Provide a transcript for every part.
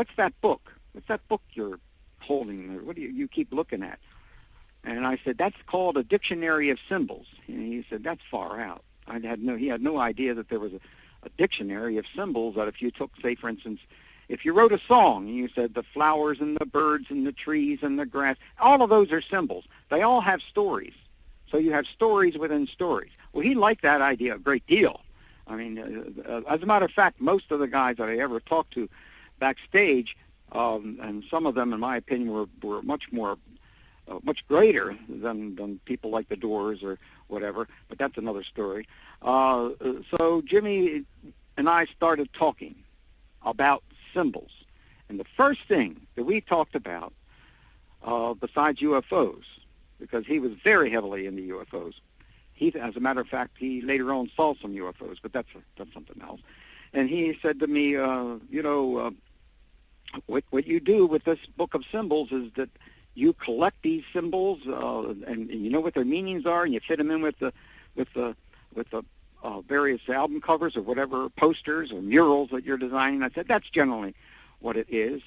what's that book? What's that book you're holding? What do you keep looking at? And I said, that's called a dictionary of symbols. And he said, that's far out. He had no idea that there was a dictionary of symbols, that if you took, say, for instance, if you wrote a song and you said the flowers and the birds and the trees and the grass, all of those are symbols. They all have stories. So you have stories within stories. Well, he liked that idea a great deal. I mean, as a matter of fact, most of the guys that I ever talked to backstage, and some of them, in my opinion, were much greater than people like the Doors or whatever, but that's another story. So Jimmy and I started talking about symbols. And the first thing that we talked about, besides UFOs, because he was very heavily into UFOs, as a matter of fact, he later on saw some UFOs, but that's something else. And he said to me, what you do with this book of symbols is that you collect these symbols, and you know what their meanings are, and you fit them in with the various album covers or whatever, posters or murals that you're designing. I said, that's generally what it is.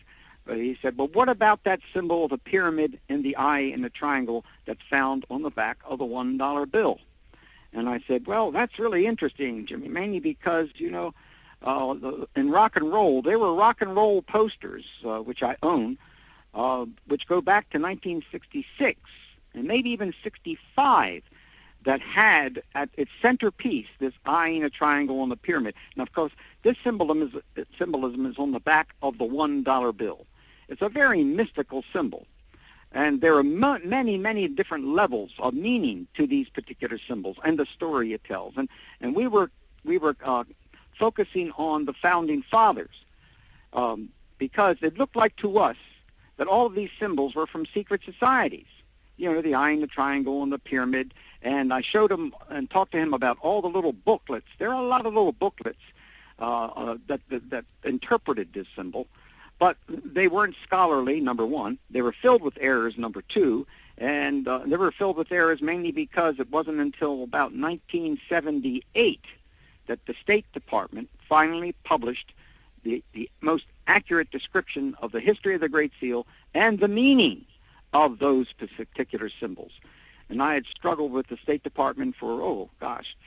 But he said, well, what about that symbol of the pyramid and the eye in the triangle that's found on the back of the $1 bill? And I said, well, that's really interesting, Jimmy, mainly because, in rock and roll, there were rock and roll posters, which I own, which go back to 1966 and maybe even 65, that had at its centerpiece this eye in a triangle on the pyramid. Now, of course, this symbolism is on the back of the $1 bill. It's a very mystical symbol, and there are many, many different levels of meaning to these particular symbols and the story it tells. And we were focusing on the founding fathers, because it looked like to us that all of these symbols were from secret societies. The eye in the triangle and the pyramid. And I showed him and talked to him about all the little booklets. There are a lot of little booklets that interpreted this symbol, but they weren't scholarly, number one. They were filled with errors, number two, and they were filled with errors mainly because it wasn't until about 1978 that the State Department finally published the most accurate description of the history of the Great Seal and the meaning of those particular symbols. And I had struggled with the State Department for,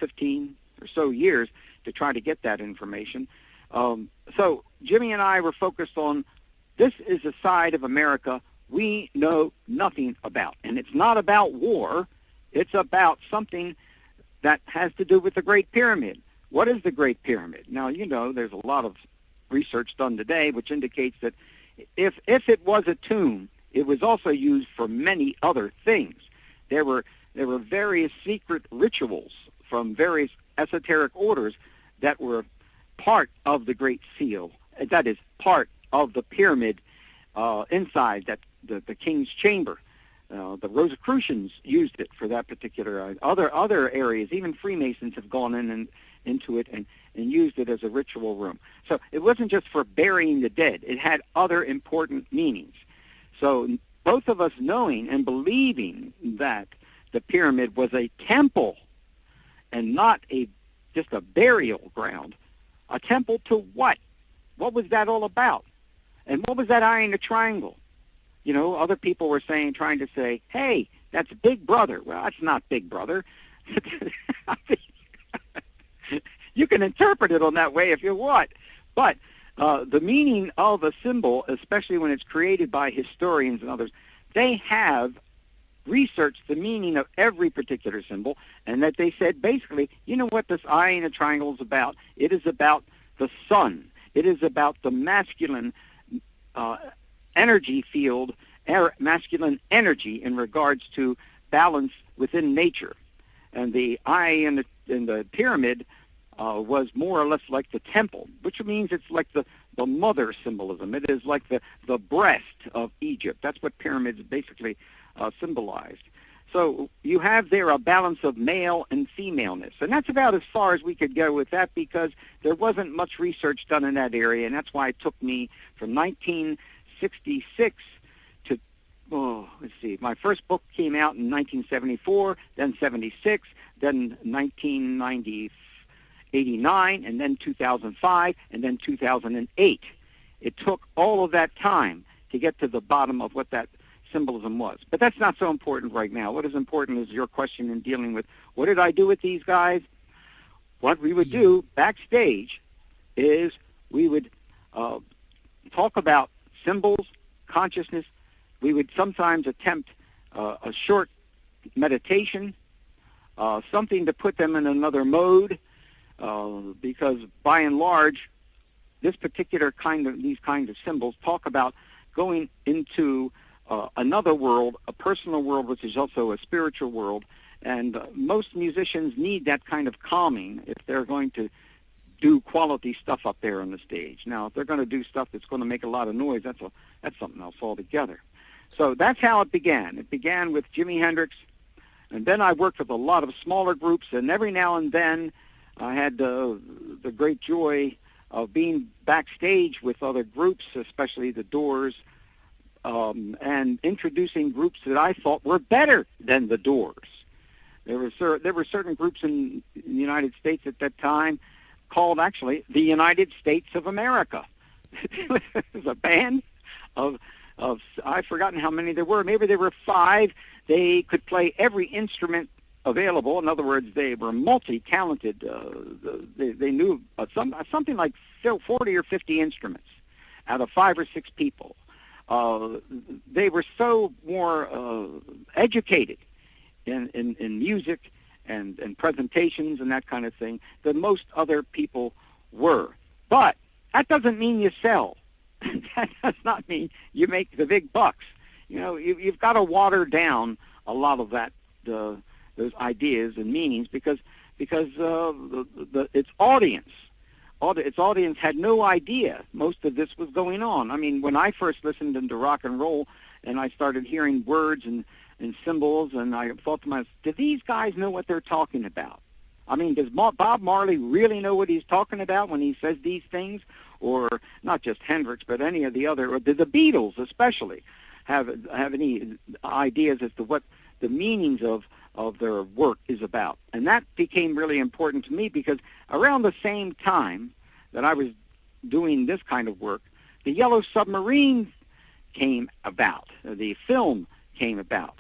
15 or so years to try to get that information. So Jimmy and I were focused on, this is a side of America we know nothing about. And it's not about war. It's about something that has to do with the Great Pyramid. What is the Great Pyramid? Now, there's a lot of research done today which indicates that if it was a tomb, it was also used for many other things. There were various secret rituals from various esoteric orders that were part of the Great Seal. That is part of the pyramid inside that the king's chamber. The Rosicrucians used it for that particular. Other areas, even Freemasons have gone into it and used it as a ritual room. So it wasn't just for burying the dead. It had other important meanings. So both of us knowing and believing that the pyramid was a temple and not just a burial ground. A temple to what? What was that all about? And what was that eye in the triangle? Other people were trying to say, hey, that's Big Brother. Well, that's not Big Brother. You can interpret it on that way if you want. But the meaning of a symbol, especially when it's created by historians and others, they have researched the meaning of every particular symbol, and that they said, basically, what this eye in a triangle is about? It is about the sun. It is about the masculine energy field, masculine energy in regards to balance within nature. And the eye in the pyramid was more or less like the temple, which means it's like the mother symbolism. It is like the breast of Egypt. That's what pyramids basically symbolized. So you have there a balance of male and femaleness. And that's about as far as we could go with that, because there wasn't much research done in that area, and that's why it took me from 1966 to, let's see, my first book came out in 1974, then 76, then 1989, and then 2005, and then 2008. it took all of that time to get to the bottom of what that symbolism was. But that's not so important right now. What is important is your question in dealing with, what did I do with these guys? What we would do backstage is we would talk about symbols, consciousness. We would sometimes attempt a short meditation, something to put them in another mode, because by and large, these kinds of symbols talk about going into another world, a personal world, which is also a spiritual world. And most musicians need that kind of calming if they're going to do quality stuff up there on the stage. Now, if they're going to do stuff that's going to make a lot of noise, that's something else altogether. So that's how it began. It began with Jimi Hendrix, and then I worked with a lot of smaller groups, and every now and then I had the great joy of being backstage with other groups, especially the Doors, and introducing groups that I thought were better than the Doors. There were certain groups in the United States at that time called, actually, the United States of America. It was a band of I've forgotten how many there were. Maybe there were 5. They could play every instrument available. In other words, they were multi-talented. They knew something like 40 or 50 instruments out of 5 or 6 people. They were so more educated in music and presentations and that kind of thing than most other people were. But that doesn't mean you sell. That does not mean you make the big bucks. You know, you've got to water down a lot of that, those ideas and meanings, because its audience had no idea most of this was going on. I mean, when I first listened into rock and roll and I started hearing words and symbols, and I thought to myself, do these guys know what they're talking about? I mean, does Bob Marley really know what he's talking about when he says these things? Or not just Hendrix, but any of the other, or the Beatles especially, have any ideas as to what the meanings of their work is about? And that became really important to me, because around the same time that I was doing this kind of work, the Yellow Submarine came about, the film came about.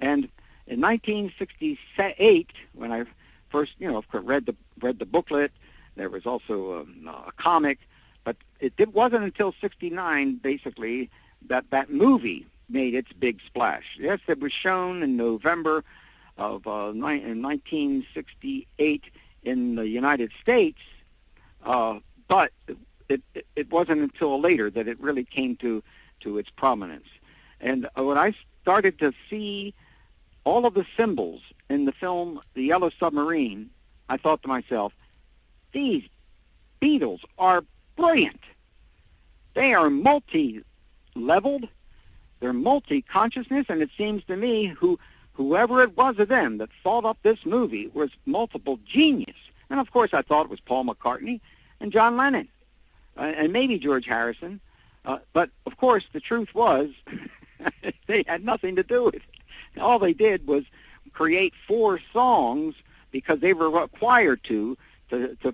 And in 1968, when I first, read the booklet, there was also a comic. But it wasn't until '69, basically, that movie made its big splash. Yes, it was shown in November of in 1968 in the United States, but it wasn't until later that it really came to its prominence. And when I started to see all of the symbols in the film The Yellow Submarine, I thought to myself, these Beatles are brilliant. They are multi-leveled, they're multi-consciousness, and it seems to me whoever it was of them that thought up this movie was multiple genius. And of course I thought it was Paul McCartney and John Lennon, and maybe George Harrison, but of course the truth was they had nothing to do with it. All they did was create 4 songs because they were required to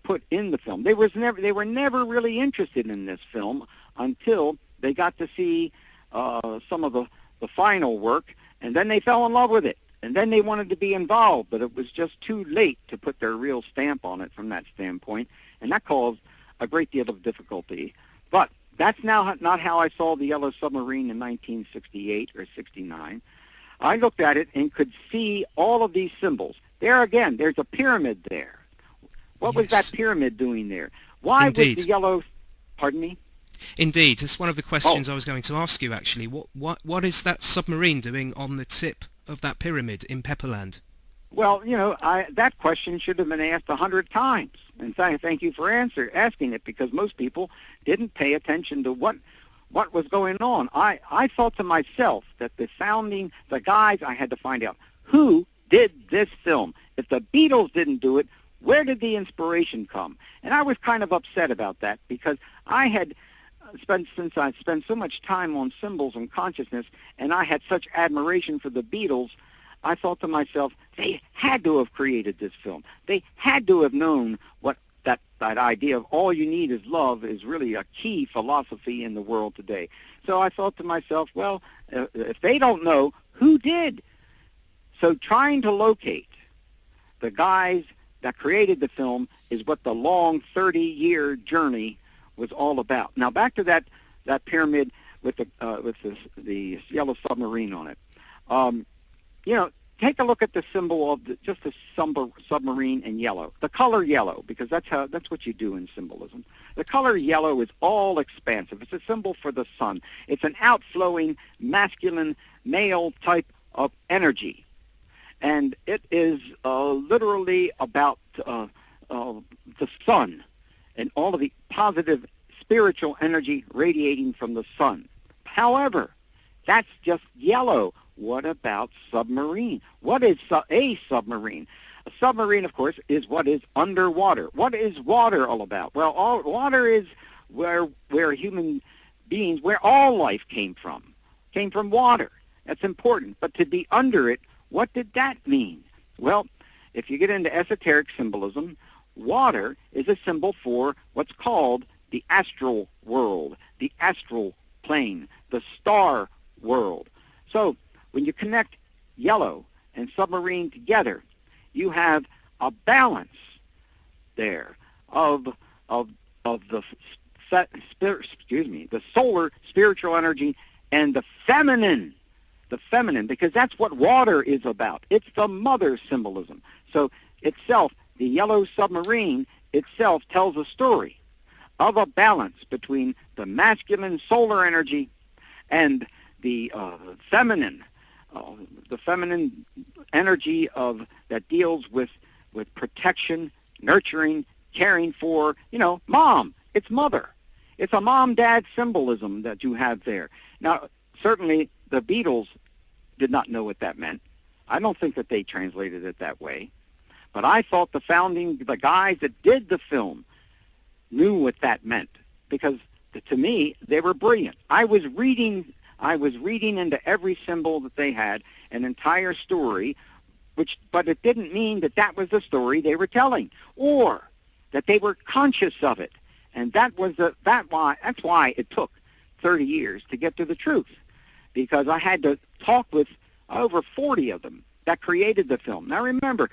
put in the film. They were never really interested in this film until they got to see some of the final work, and then they fell in love with it, and then they wanted to be involved, but it was just too late to put their real stamp on it from that standpoint, and that caused a great deal of difficulty. But that's now not how I saw the Yellow Submarine in 1968 or 69. I looked at it and could see all of these symbols. There again, there's a pyramid there. What was that pyramid doing there? Why was the yellow... Pardon me? Indeed. That's one of the questions I was going to ask you, actually. What is that submarine doing on the tip of that pyramid in Pepperland? Well, that question should have been asked 100 times. And thank you for asking it, because most people didn't pay attention to what was going on. I thought to myself that the guys, I had to find out who did this film. If the Beatles didn't do it, where did the inspiration come? And I was kind of upset about that, because I had spent so much time on symbols and consciousness, and I had such admiration for the Beatles, I thought to myself, they had to have created this film. They had to have known what that idea of all you need is love is really a key philosophy in the world today. So I thought to myself, well, if they don't know, who did? So trying to locate the guys that created the film is what the long 30-year journey was all about. Now back to that pyramid with the yellow submarine on it. Take a look at the symbol of just the submarine in yellow. The color yellow, because that's what you do in symbolism. The color yellow is all expansive. It's a symbol for the sun. It's an outflowing, masculine, male type of energy. And it is literally about the sun and all of the positive spiritual energy radiating from the sun. However, that's just yellow. What about submarine? What is a submarine? A submarine, of course, is what is underwater. What is water all about? Well, water is where human beings, where all life came from water. That's important. But to be under it, what did that mean? Well, if you get into esoteric symbolism, water is a symbol for what's called the astral world, the astral plane, the star world. So when you connect yellow and submarine together, you have a balance there of the solar spiritual energy and the feminine, because that's what water is about. It's the mother symbolism. So itself, the yellow submarine itself tells a story of a balance between the masculine solar energy and the feminine energy that deals with protection, nurturing, caring for, mom. It's mother. It's a mom-dad symbolism that you have there. Now, certainly the Beatles did not know what that meant. I don't think that they translated it that way. But I thought the guys that did the film knew what that meant, because to me, they were brilliant. I was reading into every symbol that they had, an entire story, but it didn't mean that was the story they were telling, or that they were conscious of it. And that's why it took 30 years to get to the truth, because I had to talk with over 40 of them that created the film. Now remember,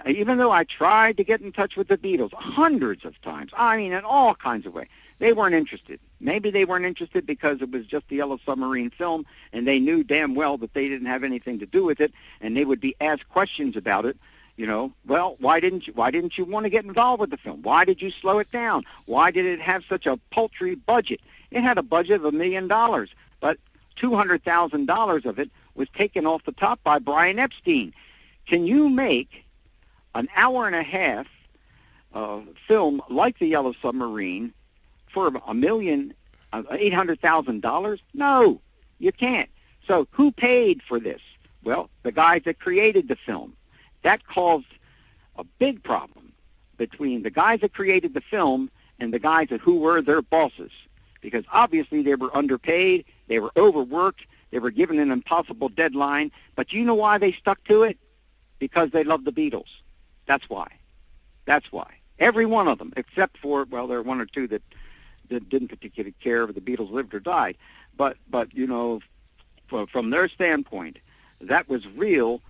even though I tried to get in touch with the Beatles hundreds of times, in all kinds of ways, they weren't interested. Maybe they weren't interested because it was just the Yellow Submarine film, and they knew damn well that they didn't have anything to do with it, and they would be asked questions about it. Well, why didn't you want to get involved with the film? Why did you slow it down? Why did it have such a paltry budget? It had a budget of $1 million, but $200,000 of it was taken off the top by Brian Epstein. Can you make an hour and a half film like the Yellow Submarine for $1,800,000? No, you can't. So who paid for this? Well, the guys that created the film. That caused a big problem between the guys that created the film and the guys who were their bosses, because obviously they were underpaid, they were overworked, they were given an impossible deadline. But you know why they stuck to it? Because they loved the Beatles. That's why. Every one of them, except for, well, there are one or two that didn't particularly care if the Beatles lived or died. But from their standpoint, that was really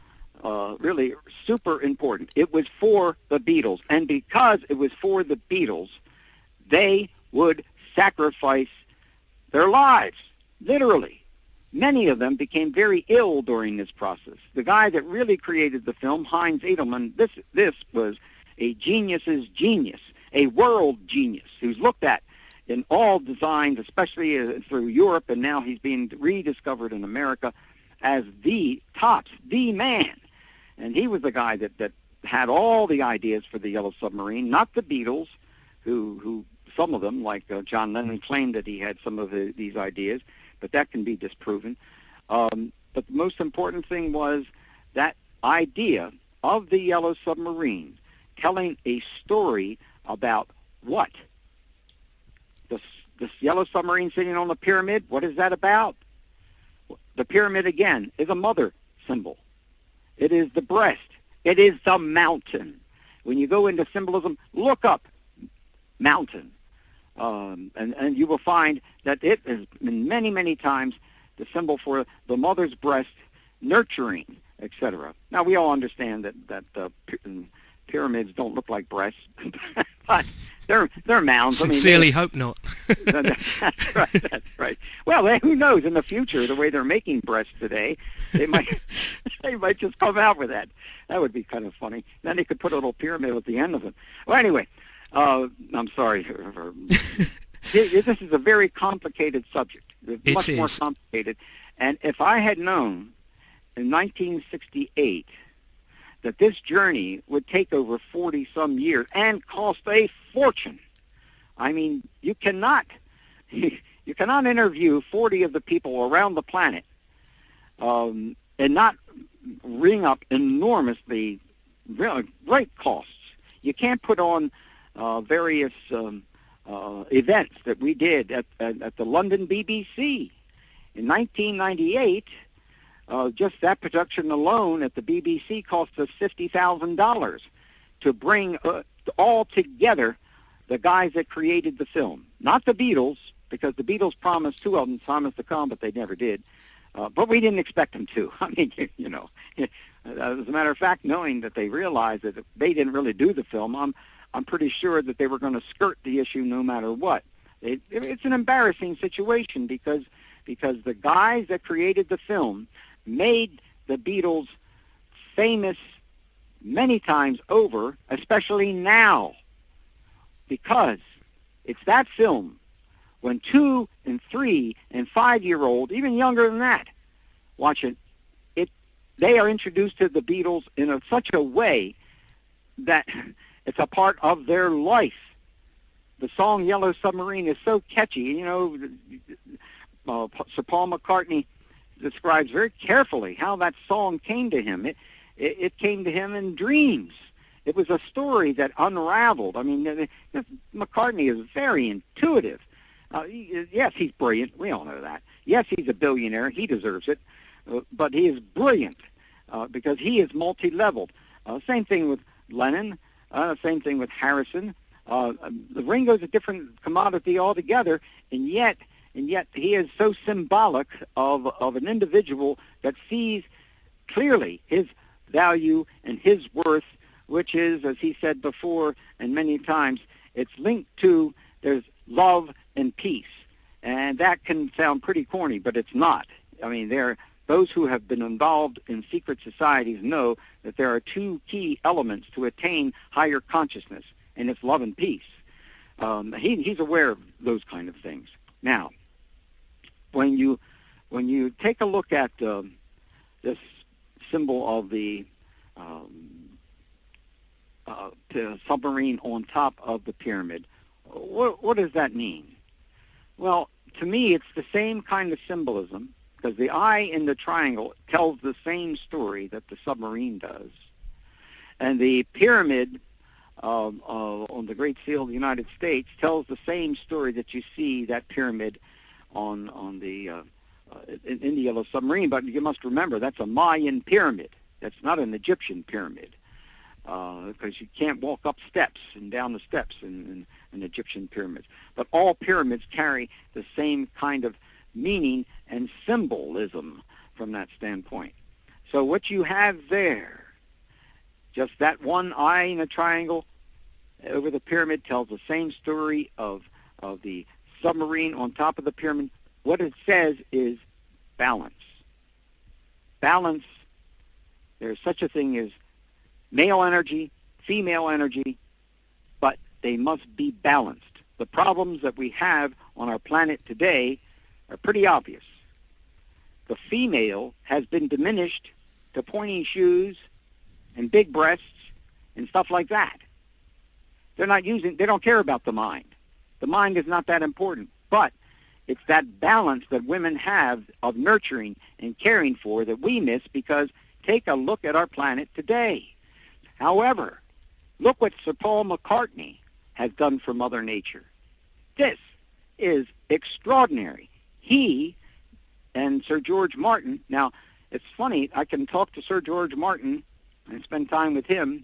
super important. It was for the Beatles. And because it was for the Beatles, they would sacrifice their lives, literally. Many of them became very ill during this process. The guy that really created the film, Heinz Edelman, this was a genius's genius, a world genius, who's looked at in all designs, especially through Europe, and now he's being rediscovered in America as the man. And he was the guy that had all the ideas for the Yellow Submarine, not the Beatles, who some of them, like John Lennon, claimed that he had some of these ideas, but that can be disproven. But the most important thing was that idea of the Yellow Submarine, telling a story about what? This Yellow Submarine sitting on the pyramid, what is that about? The pyramid, again, is a mother symbol. It is the breast. It is the mountain. When you go into symbolism, look up mountain. And you will find that it has been many, many times the symbol for the mother's breast, nurturing, etc. Now, we all understand that pyramids don't look like breasts, but they're mounds. Sincerely hope not. That's right. That's right. Well, who knows? In the future, the way they're making breasts today, they might just come out with that. That would be kind of funny. Then they could put a little pyramid at the end of it. Well, anyway, I'm sorry. This is a very complicated subject. It's much more complicated. And if I had known in 1968 that this journey would take over 40-some years and cost a fortune. I mean, you cannot interview 40 of the people around the planet and not ring up enormously really great costs. You can't put on various events that we did at the London BBC. In 1998, just that production alone at the BBC cost us $50,000 to bring all together the guys that created the film. Not the Beatles, because the Beatles promised, two of them promised to come, but they never did. But we didn't expect them to. I mean, you know, as a matter of fact, knowing that they realized that they didn't really do the film, I'm pretty sure that they were going to skirt the issue no matter what. It's an embarrassing situation because the guys that created the film made the Beatles famous many times over, especially now, because it's that film when 2 and 3 and 5-year-old, even younger than that, watch it, they are introduced to the Beatles in such a way that it's a part of their life. The song Yellow Submarine is so catchy. You know, Sir Paul McCartney describes very carefully how that song came to him. It came to him in dreams. It was a story that unraveled. I mean, McCartney is very intuitive. Yes, he's brilliant. We all know that. Yes, he's a billionaire. He deserves it. But he is brilliant because he is multi-leveled. Same thing with Lennon. Same thing with Harrison. Ringo's a different commodity altogether, and yet he is so symbolic of an individual that sees clearly his value and his worth, which is, as he said before and many times, it's linked to there's love and peace. And that can sound pretty corny, but it's not. I mean, those who have been involved in secret societies know that there are two key elements to attain higher consciousness, and it's love and peace. He's aware of those kind of things. Now, when you take a look at this symbol of the submarine on top of the pyramid, what does that mean? Well, to me, it's the same kind of symbolism, because the eye in the triangle tells the same story that the submarine does. And the pyramid on the Great Seal of the United States tells the same story that you see that pyramid on the in the Yellow Submarine. But you must remember, that's a Mayan pyramid. That's not an Egyptian pyramid, because you can't walk up steps and down the steps in Egyptian pyramids. But all pyramids carry the same kind of meaning and symbolism from that standpoint. So what you have there, just that one eye in a triangle over the pyramid, tells the same story of the submarine on top of the pyramid. What it says is balance. Balance. There's such a thing as male energy, female energy, but they must be balanced. The problems that we have on our planet today are pretty obvious. The female has been diminished to pointy shoes and big breasts and stuff like that. They don't care about the mind. The mind is not that important, but it's that balance that women have of nurturing and caring for that we miss, because take a look at our planet today. However, look what Sir Paul McCartney has done for Mother Nature. This is extraordinary. He and Sir George Martin, now it's funny, I can talk to Sir George Martin and spend time with him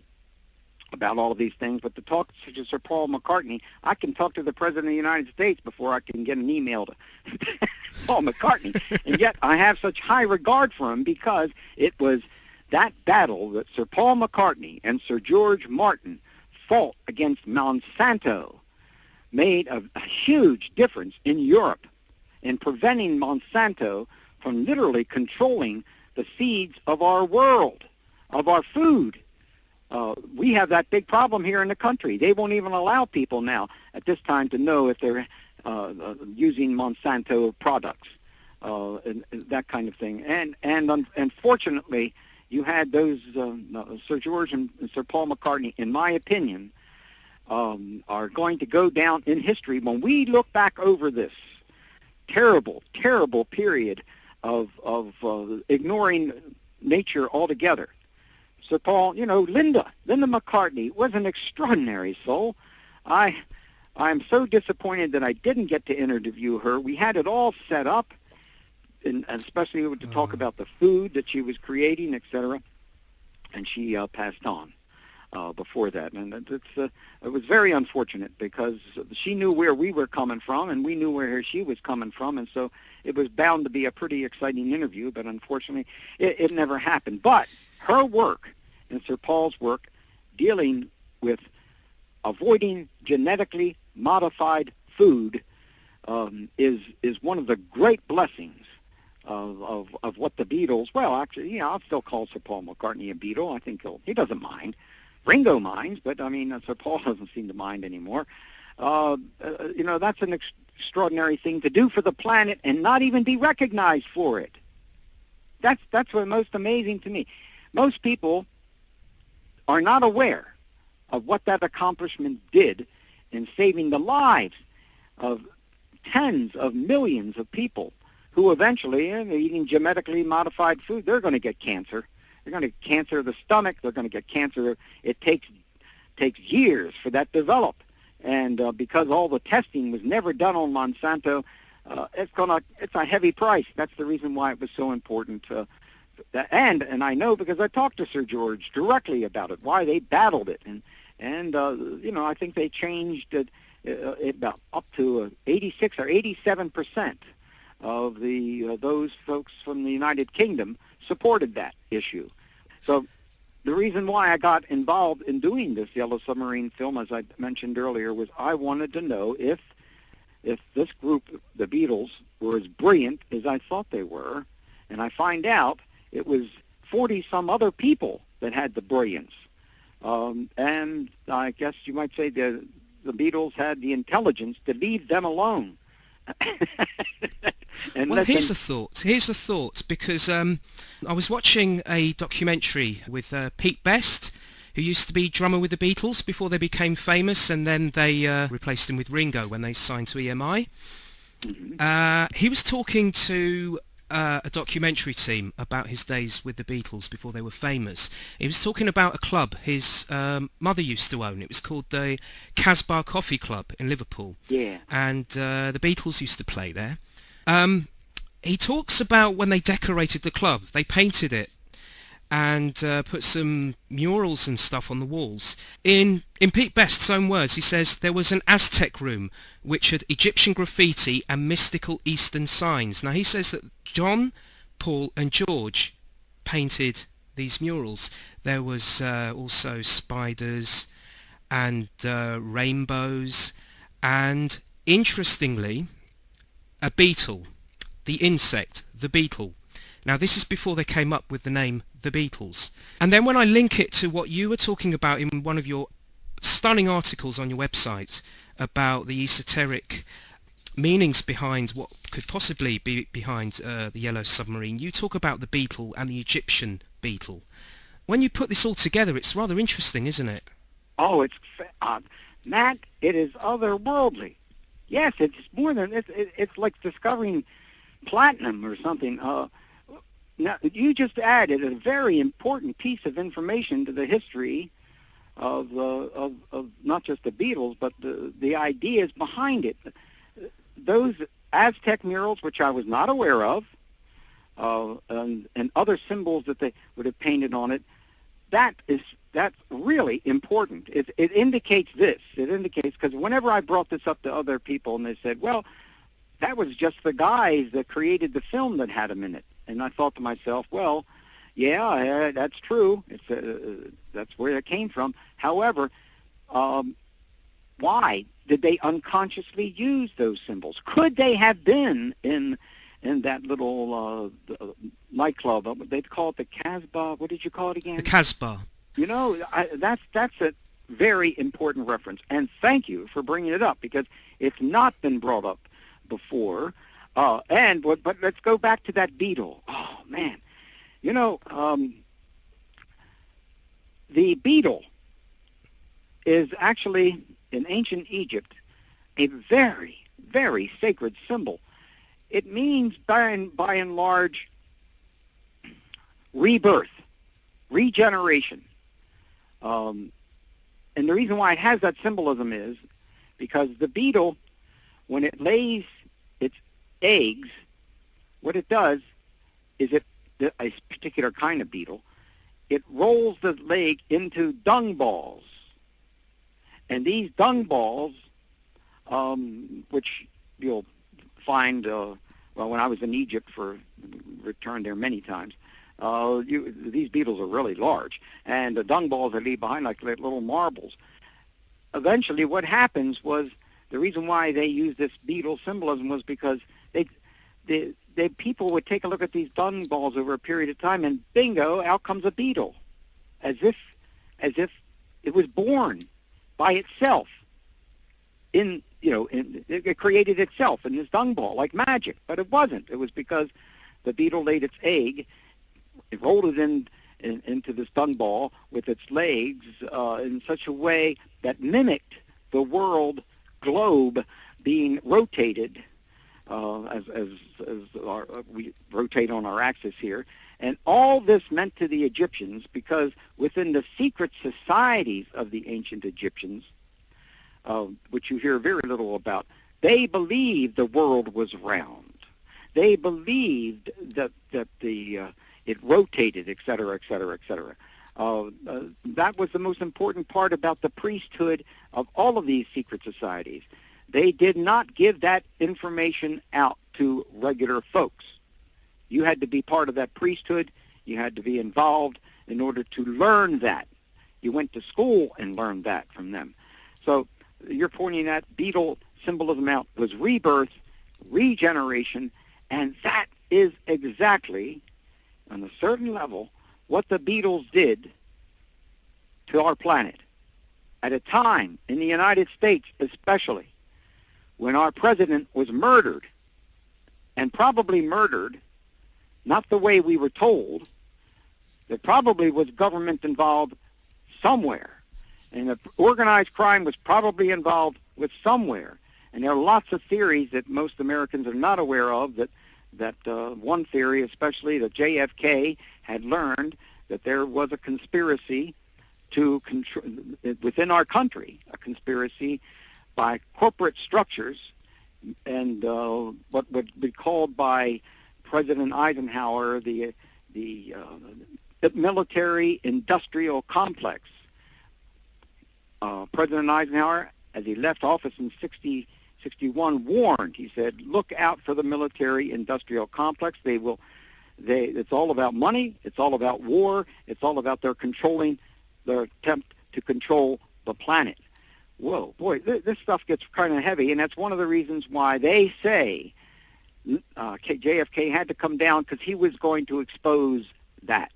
about all of these things. But to talk to Sir Paul McCartney, I can talk to the President of the United States before I can get an email to Paul McCartney. And yet I have such high regard for him because it was that battle that Sir Paul McCartney and Sir George Martin fought against Monsanto made a huge difference in Europe in preventing Monsanto from literally controlling the seeds of our world, of our food. We have that big problem here in the country. They won't even allow people now at this time to know if they're using Monsanto products, and that kind of thing. And unfortunately, you had those Sir George and Sir Paul McCartney, in my opinion, are going to go down in history when we look back over this terrible, terrible period of ignoring nature altogether. Sir Paul, Linda McCartney was an extraordinary soul. I'm so disappointed that I didn't get to interview her. We had it all set up, and especially to talk about the food that she was creating, etc. And she passed on before that, and it was very unfortunate because she knew where we were coming from, and we knew where she was coming from, and so it was bound to be a pretty exciting interview. But unfortunately, it never happened. But her work and Sir Paul's work dealing with avoiding genetically modified food is one of the great blessings of what the Beatles. Well, actually, I'll still call Sir Paul McCartney a Beatle. I think he doesn't mind. Ringo minds, but I mean, Sir Paul doesn't seem to mind anymore. That's an extraordinary thing to do for the planet and not even be recognized for it. That's what's most amazing to me. Most people are not aware of what that accomplishment did in saving the lives of tens of millions of people who eventually, eating genetically modified food, they're going to get cancer. They're going to get cancer of the stomach. They're going to get cancer. It takes years for that to develop. And because all the testing was never done on Monsanto, it's a heavy price. That's the reason why it was so important. And I know because I talked to Sir George directly about it, why they battled it, and I think they changed it about up to 86 or 87% of those folks from the United Kingdom supported that issue. So the reason why I got involved in doing this Yellow Submarine film, as I mentioned earlier, was I wanted to know if this group, the Beatles, were as brilliant as I thought they were, and I find out it was 40-some other people that had the brilliance. And I guess you might say the Beatles had the intelligence to leave them alone. Well, here's a thought, because I was watching a documentary with Pete Best, who used to be drummer with the Beatles before they became famous, and then they replaced him with Ringo when they signed to EMI. Mm-hmm. He was talking to a documentary team about his days with the Beatles before they were famous. He was talking about a club his mother used to own. It was called the Casbah Coffee Club in Liverpool. Yeah. And the Beatles used to play there. He talks about when they decorated the club. They painted it and put some murals and stuff on the walls. In Pete Best's own words, he says there was an Aztec room which had Egyptian graffiti and mystical Eastern signs. Now he says that John, Paul and George painted these murals. There was also spiders and rainbows and, interestingly, a beetle, the insect, the beetle. Now this is before they came up with the name The Beatles. And then when I link it to what you were talking about in one of your stunning articles on your website about the esoteric meanings behind what could possibly be behind the Yellow Submarine, you talk about the beetle and the Egyptian beetle. When you put this all together, it's rather interesting, isn't it? Oh, it's Matt, it is otherworldly. Yes, it's more than it's like discovering platinum or something. Now, you just added a very important piece of information to the history of not just the Beatles, but the ideas behind it. Those Aztec murals, which I was not aware of, and other symbols that they would have painted on it, that is that's really important. It indicates this. It indicates, because whenever I brought this up to other people and they said, well, that was just the guys that created the film that had them in it. And I thought to myself, well, yeah, that's true. That's where it came from. However, why did they unconsciously use those symbols? Could they have been in that little nightclub? They'd call it the Casbah. What did you call it again? The Casbah. You know, that's a very important reference. And thank you for bringing it up, because it's not been brought up before. But let's go back to that beetle. Oh, man. You know, the beetle is actually, in ancient Egypt, a very, very sacred symbol. It means, by and large, rebirth, regeneration. And the reason why it has that symbolism is because the beetle, when it lays its eggs, what it does is a particular kind of beetle, it rolls the leg into dung balls. And these dung balls, which you'll find, when I was in Egypt, returned there many times, these beetles are really large. And the dung balls they leave behind like little marbles. Eventually what happens was, the reason why they used this beetle symbolism was because people would take a look at these dung balls over a period of time, and bingo, out comes a beetle, as if it was born by itself. It created itself in this dung ball like magic, but it wasn't. It was because the beetle laid its egg, it rolled it into this dung ball with its legs in such a way that mimicked the world globe being rotated as we rotate on our axis here. And all this meant to the Egyptians, because within the secret societies of the ancient Egyptians, which you hear very little about, they believed the world was round. They believed that it rotated, et cetera, et cetera, et cetera. That was the most important part about the priesthood of all of these secret societies. They did not give that information out to regular folks. You had to be part of that priesthood. You had to be involved in order to learn that. You went to school and learned that from them. So you're pointing that beetle symbolism out was rebirth, regeneration, and that is exactly, on a certain level, what the Beatles did to our planet. At a time, in the United States especially, when our president was murdered, and probably murdered, not the way we were told, there probably was government involved somewhere. And the organized crime was probably involved with somewhere. And there are lots of theories that most Americans are not aware of, that one theory especially, that JFK had learned that there was a conspiracy to control, within our country, a conspiracy by corporate structures, and what would be called by President Eisenhower the military-industrial complex. President Eisenhower, as he left office in 61, warned. He said, "Look out for the military-industrial complex. It's all about money. It's all about war. It's all about their attempt to control the planet." Whoa, boy, this stuff gets kind of heavy, and that's one of the reasons why they say JFK had to come down, because he was going to expose that.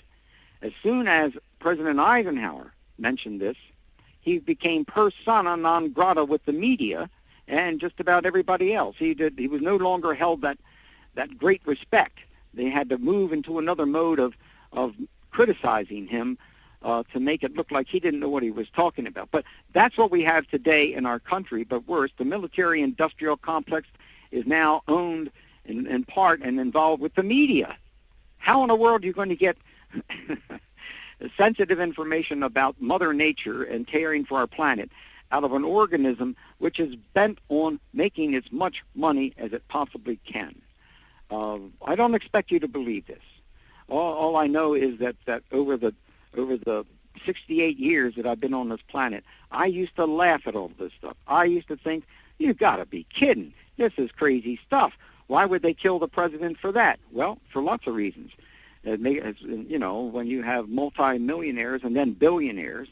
As soon as President Eisenhower mentioned this, he became persona non grata with the media and just about everybody else. He was no longer held that great respect. They had to move into another mode of criticizing him to make it look like he didn't know what he was talking about. But that's what we have today in our country. But worse, the military-industrial complex is now owned in part and involved with the media. How in the world are you going to get sensitive information about Mother Nature and caring for our planet out of an organism which is bent on making as much money as it possibly can? I don't expect you to believe this. All I know is that over the 68 years that I've been on this planet, I used to laugh at all this stuff. I used to think, you got to be kidding. This is crazy stuff. Why would they kill the president for that? Well, for lots of reasons. You know, when you have multi-millionaires and then billionaires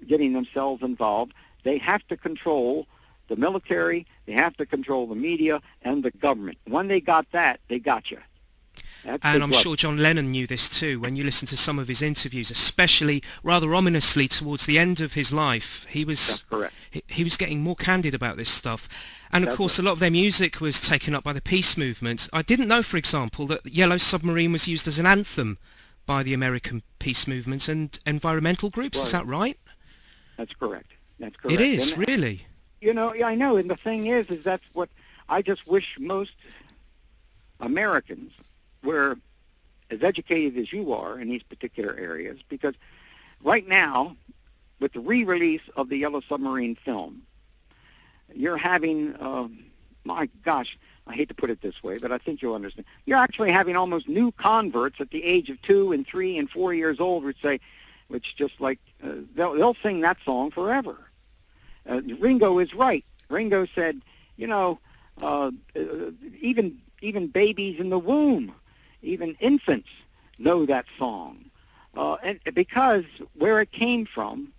getting themselves involved, they have to control the military, they have to control the media and the government. When they got that, they got you. And I'm sure John Lennon knew this too. When you listen to some of his interviews, especially rather ominously towards the end of his life, he was getting more candid about this stuff. And of course, a lot of their music was taken up by the peace movement. I didn't know, for example, that Yellow Submarine was used as an anthem by the American peace movements and environmental groups. Right. Is that right? That's correct. That's correct. It is, and, really. You know, I know. And the thing is that's what I just wish most Americans were as educated as you are in these particular areas, because right now, with the re-release of the Yellow Submarine film, you're having, my gosh, I hate to put it this way, but I think you'll understand. You're actually having almost new converts at the age of 2 and 3 and 4 years old, which just like, they'll sing that song forever. Ringo is right. Ringo said, you know, even babies in the womb, even infants know that song. And because where it came from,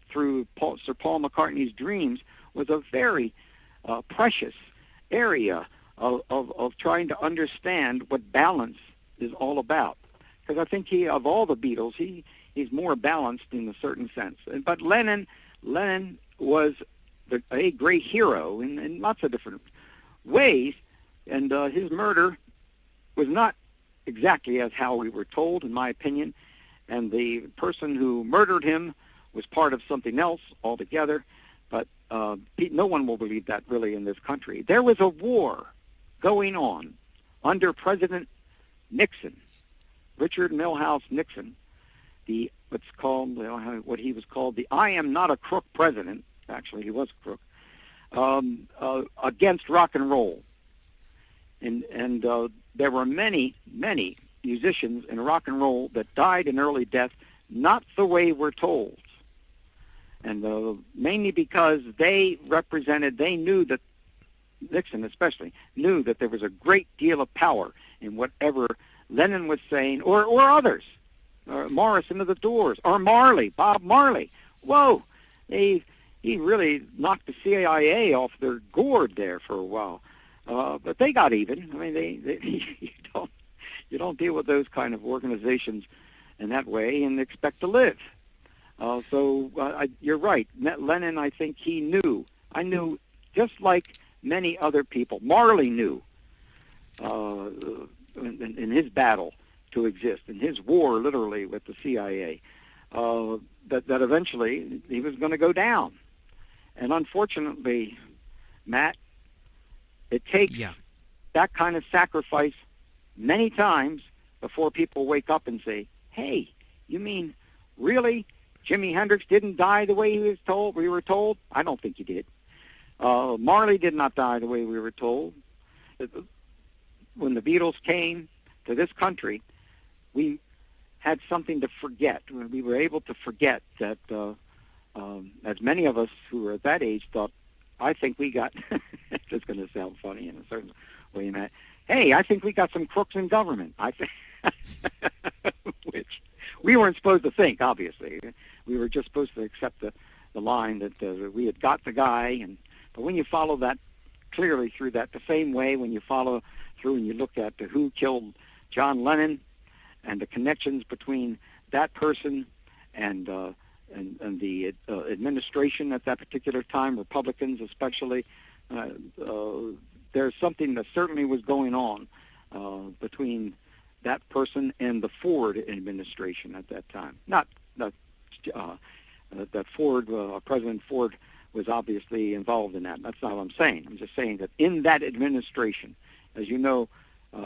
through Sir Paul McCartney's dreams, was a very precious area of trying to understand what balance is all about. Because I think of all the Beatles, he's more balanced in a certain sense. But Lennon was a great hero in lots of different ways, and his murder was not exactly as how we were told, in my opinion, and the person who murdered him was part of something else altogether, but no one will believe that really in this country. There was a war going on under President Nixon, Richard Milhouse Nixon, what he was called the I am not a crook president. Actually, he was a crook, against rock and roll. And there were many musicians in rock and roll that died in early death, not the way we're told. And mainly because they knew that, Nixon especially, knew that there was a great deal of power in whatever Lennon was saying, or others, or Morrison of the Doors, or Bob Marley. Whoa, he really knocked the CIA off their gourd there for a while. But they got even. I mean, you don't deal with those kind of organizations in that way and expect to live. You're right. Lennon, I think he knew. I knew, just like many other people. Marley knew in his battle to exist, in his war, literally, with the CIA, that eventually he was going to go down. And unfortunately, Matt, it takes that kind of sacrifice many times before people wake up and say, hey, you mean really Jimi Hendrix didn't die the way we were told? I don't think he did. Marley did not die the way we were told. When the Beatles came to this country, we had something to forget. We were able to forget that, as many of us who were at that age thought, I think we got, it's just going to sound funny in a certain way, Matt. Hey, I think we got some crooks in government. I think, which we weren't supposed to think, obviously. We were just supposed to accept the line that we had got the guy. But when you follow that clearly through that, the same way when you follow through and you look at who killed John Lennon and the connections between that person and the administration at that particular time, Republicans especially, there's something that certainly was going on between that person and the Ford administration at that time. Not that Ford, President Ford, was obviously involved in that. That's not what I'm saying. I'm just saying that in that administration, as you know,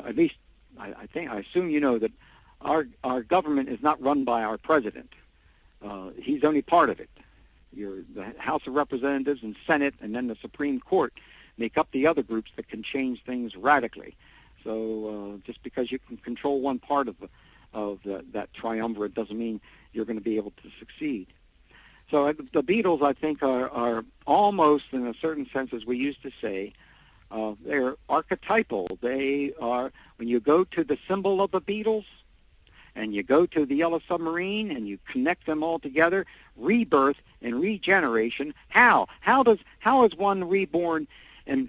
at least I assume you know that our government is not run by our president. He's only part of it. The House of Representatives and Senate and then the Supreme Court make up the other groups that can change things radically. So just because you can control one part of of that triumvirate doesn't mean you're going to be able to succeed. So the Beatles, I think, are almost, in a certain sense, as we used to say, they're archetypal. They are, when you go to the symbol of the Beatles, and you go to the Yellow Submarine, and you connect them all together, rebirth and regeneration. How is one reborn and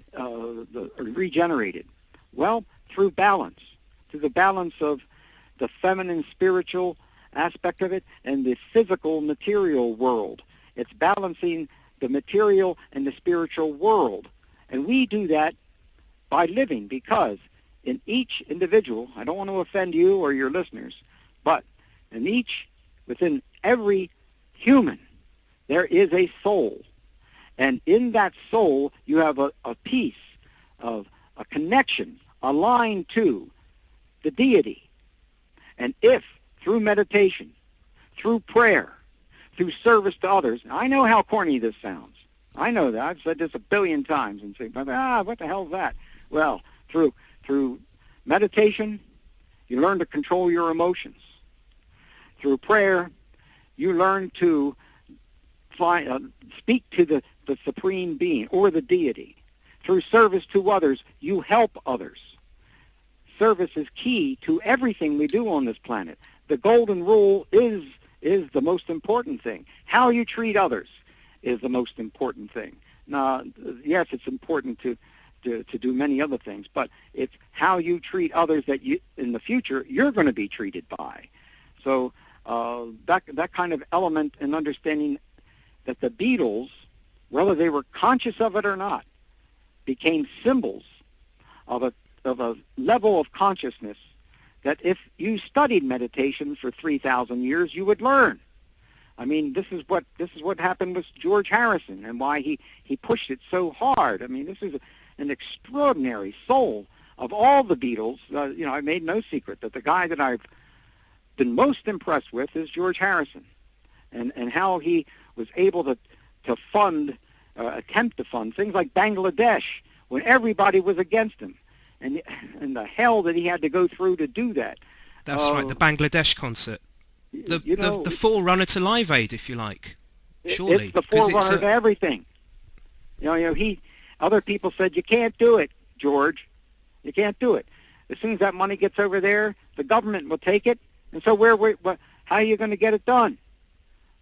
regenerated? Well, through balance, through the balance of the feminine spiritual aspect of it and the physical material world. It's balancing the material and the spiritual world. And we do that by living, because in each individual, I don't want to offend you or your listeners, but within every human, there is a soul. And in that soul, you have a piece of a connection, a line to the deity. And if, through meditation, through prayer, through service to others, I know how corny this sounds. I know that. I've said this 1 billion times and say, what the hell is that? Well, through meditation, you learn to control your emotions. Through prayer, you learn to speak to the Supreme Being or the deity. Through service to others, you help others. Service is key to everything we do on this planet. The golden rule is the most important thing. How you treat others is the most important thing. Now, yes, it's important to do many other things, but it's how you treat others that you, in the future, you're going to be treated by. So that kind of element and understanding that the Beatles, whether they were conscious of it or not, became symbols of a level of consciousness that if you studied meditation for 3,000 years, you would learn. I mean, this is what happened with George Harrison and why he pushed it so hard. I mean, this is an extraordinary soul of all the Beatles. I made no secret that the guy that I've been most impressed with is George Harrison, and how he was able to attempt to fund things like Bangladesh when everybody was against him, and the hell that he had to go through to do that. That's right, the Bangladesh concert. The forerunner to Live Aid, if you like. Surely. It's the forerunner to everything. Other people said, you can't do it, George. You can't do it. As soon as that money gets over there, the government will take it. And so how are you going to get it done?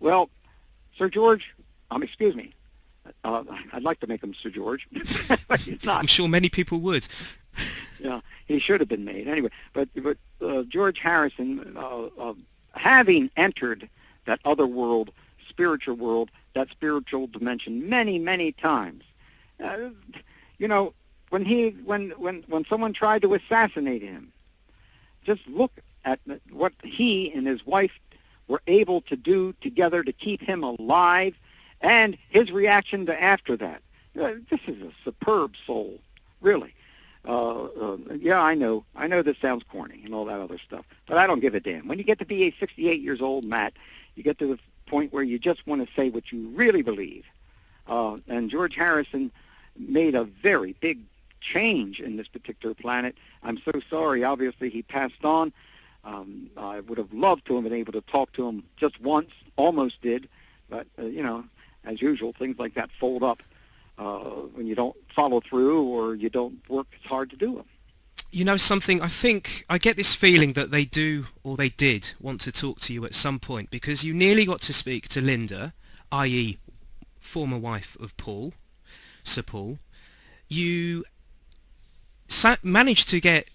Well, Sir George, excuse me. I'd like to make him Sir George, but he's not. I'm sure many people would. Yeah, he should have been made anyway. But George Harrison, having entered that other world, spiritual world, that spiritual dimension many, many times, when someone tried to assassinate him, just look at what he and his wife were able to do together to keep him alive, and his reaction to after that. This is a superb soul, really. Yeah, I know this sounds corny and all that other stuff, but I don't give a damn. When you get to be 68 years old, Matt, you get to the point where you just want to say what you really believe. And George Harrison made a very big change in this particular planet. I'm so sorry. Obviously, he passed on. I would have loved to have been able to talk to him just once, almost did, but, as usual, things like that fold up when you don't follow through or you don't work as hard to do them. You know something, I get this feeling that they do, or they did, want to talk to you at some point, because you nearly got to speak to Linda, i.e. former wife of Sir Paul. You managed to get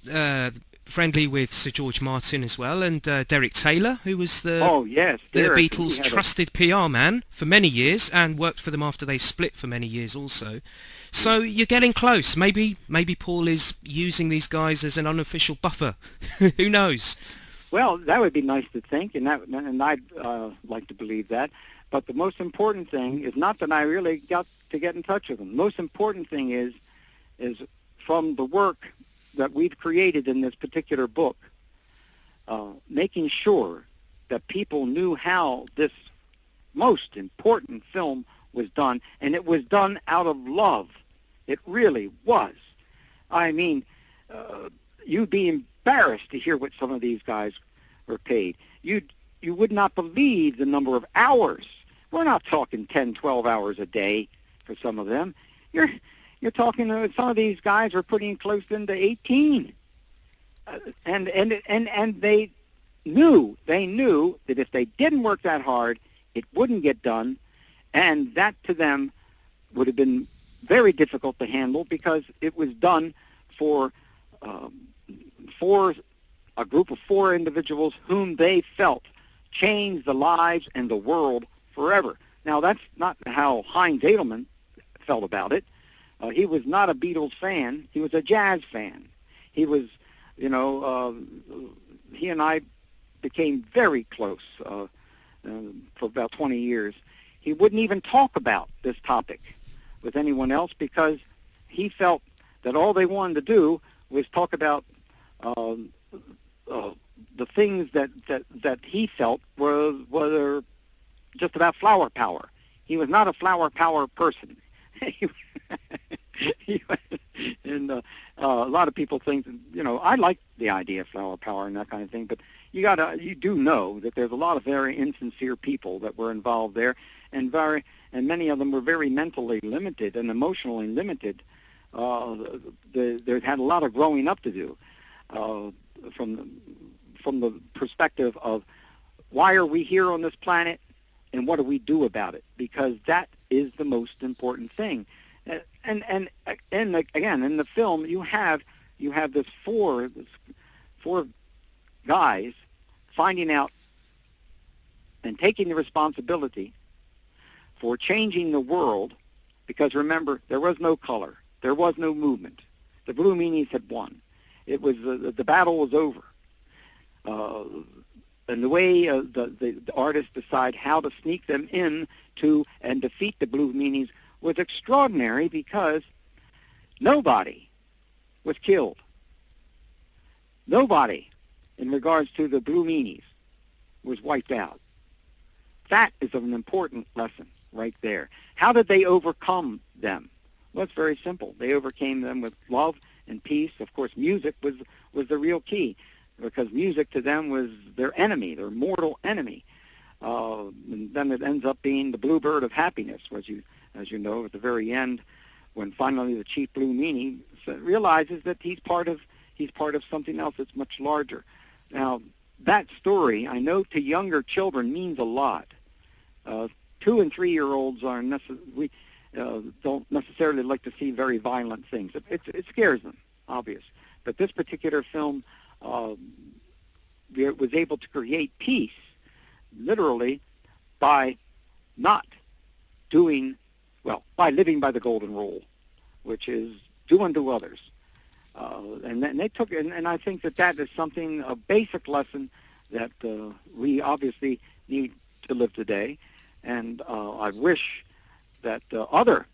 friendly with Sir George Martin as well, and Derek Taylor, who was the Beatles' trusted PR man for many years, and worked for them after they split for many years also. So you're getting close. Maybe Paul is using these guys as an unofficial buffer. Who knows? Well, that would be nice to think, and I'd like to believe that. But the most important thing is not that I really got to get in touch with them. The most important thing is from the work that we've created in this particular book, making sure that people knew how this most important film was done, and it was done out of love. It really was. I mean, you'd be embarrassed to hear what some of these guys were paid. You would not believe the number of hours. We're not talking 10, 12 hours a day for some of them. You're talking, some of these guys are putting close into 18. And they knew that if they didn't work that hard, it wouldn't get done, and that to them would have been very difficult to handle because it was done for a group of 4 individuals whom they felt changed the lives and the world forever. Now, that's not how Heinz Edelman felt about it. He was not a Beatles fan. He was a jazz fan. He was, he and I became very close for about 20 years. He wouldn't even talk about this topic with anyone else because he felt that all they wanted to do was talk about the things that he felt were just about flower power. He was not a flower power person. And a lot of people think, I like the idea of flower power and that kind of thing, but you do know that there's a lot of very insincere people that were involved there, and many of them were very mentally limited and emotionally limited. They had a lot of growing up to do from the perspective of why are we here on this planet and what do we do about it, because that is the most important thing. And again, in the film, you have this four guys finding out and taking the responsibility for changing the world, because remember, there was no color, there was no movement. The Blue Meanies had won. It was the battle was over. And the way the artists decide how to sneak them in to and defeat the Blue Meanies was extraordinary, because nobody was killed. Nobody, in regards to the Blue Meanies, was wiped out. That is an important lesson right there. How did they overcome them? Well, it's very simple. They overcame them with love and peace. Of course, music was the real key, because music to them was their enemy, their mortal enemy. And then it ends up being the bluebird of happiness, as you know, at the very end, when finally the Chief Blue Meanie realizes that he's part of something else that's much larger. Now, that story, I know to younger children, means a lot. 2- and 3-year-olds don't necessarily like to see very violent things. It scares them, obvious. But this particular film was able to create peace, literally, by not doing, by living by the golden rule, which is do unto others. And they took, and I think that is something, a basic lesson that we obviously need to live today. And I wish that other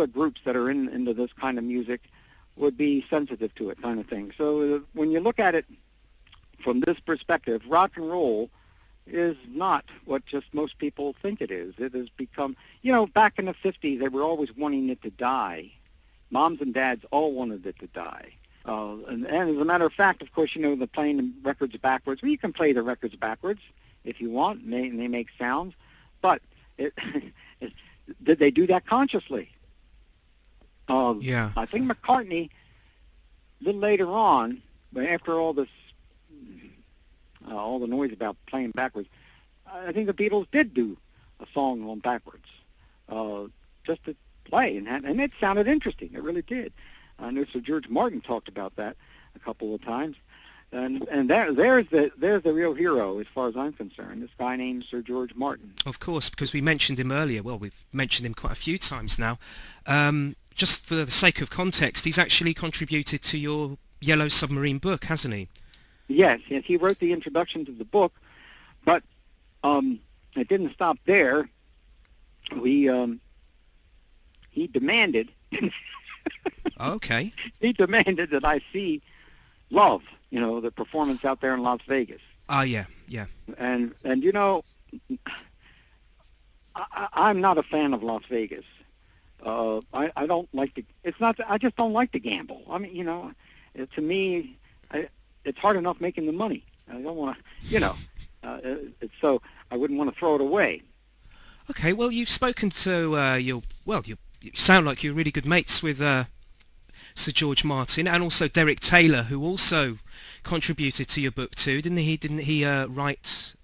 groups that are into this kind of music would be sensitive to it, kind of thing. So when you look at it from this perspective, rock and roll is not what just most people think it is. It has become, back in the 50s, they were always wanting it to die. Moms and dads all wanted it to die. And as a matter of fact, of course, the playing the records backwards. Well, you can play the records backwards if you want, and they make sounds. But did they do that consciously? Yeah. I think McCartney, a little later on, but after all this, all the noise about playing backwards, I think the Beatles did do a song on backwards, just to play, and it sounded interesting. It really did. I know Sir George Martin talked about that a couple of times, and there's the real hero as far as I'm concerned. This guy named Sir George Martin. Of course, because we mentioned him earlier. Well, we've mentioned him quite a few times now. Just for the sake of context, he's actually contributed to your Yellow Submarine book, hasn't he? Yes, he wrote the introduction to the book, but it didn't stop there. He demanded. Okay. He demanded that I see Love, the performance out there in Las Vegas. Yeah. And I'm not a fan of Las Vegas. I don't like to. It's not. I just don't like to gamble. I mean, to me, it's hard enough making the money I don't want to, so I wouldn't want to throw it away. Okay, well, you've spoken to you sound like you're really good mates with Sir George Martin and also Derek Taylor, who also contributed to your book too, didn't he? Didn't he write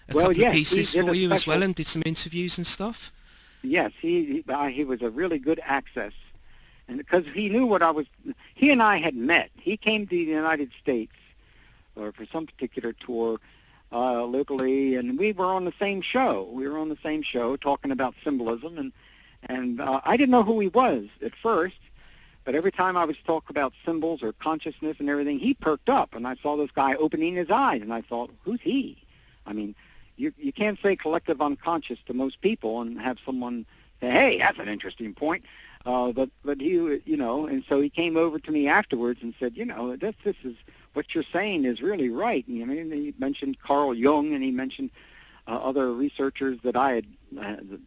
a couple of pieces for you as well and did some interviews and stuff? Yes, he was a really good access, and because he knew what I was. He and I had met. He came to the United States for some particular tour locally, and we were on the same show. We were on the same show talking about symbolism, and I didn't know who he was at first. But every time I was talking about symbols or consciousness and everything, he perked up, and I saw this guy opening his eyes, and I thought, who's he? I mean, you can't say collective unconscious to most people and have someone say, hey, that's an interesting point. But he, and so he came over to me afterwards and said, this is what you're saying is really right. And, he mentioned Carl Jung, and he mentioned other researchers that I had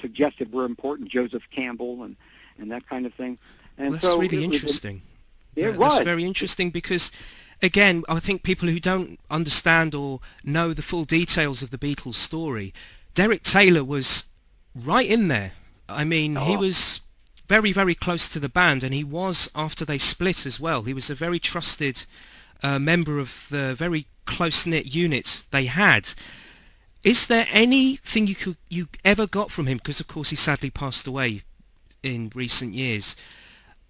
suggested were important, Joseph Campbell and that kind of thing. And well, that's really interesting. That's very interesting because, again, I think people who don't understand or know the full details of the Beatles story, Derek Taylor was right in there. I mean, he was very, very close to the band, and he was after they split as well. He was a very trusted member of the very close-knit unit they had. Is there anything you ever got from him? Because, of course, he sadly passed away in recent years.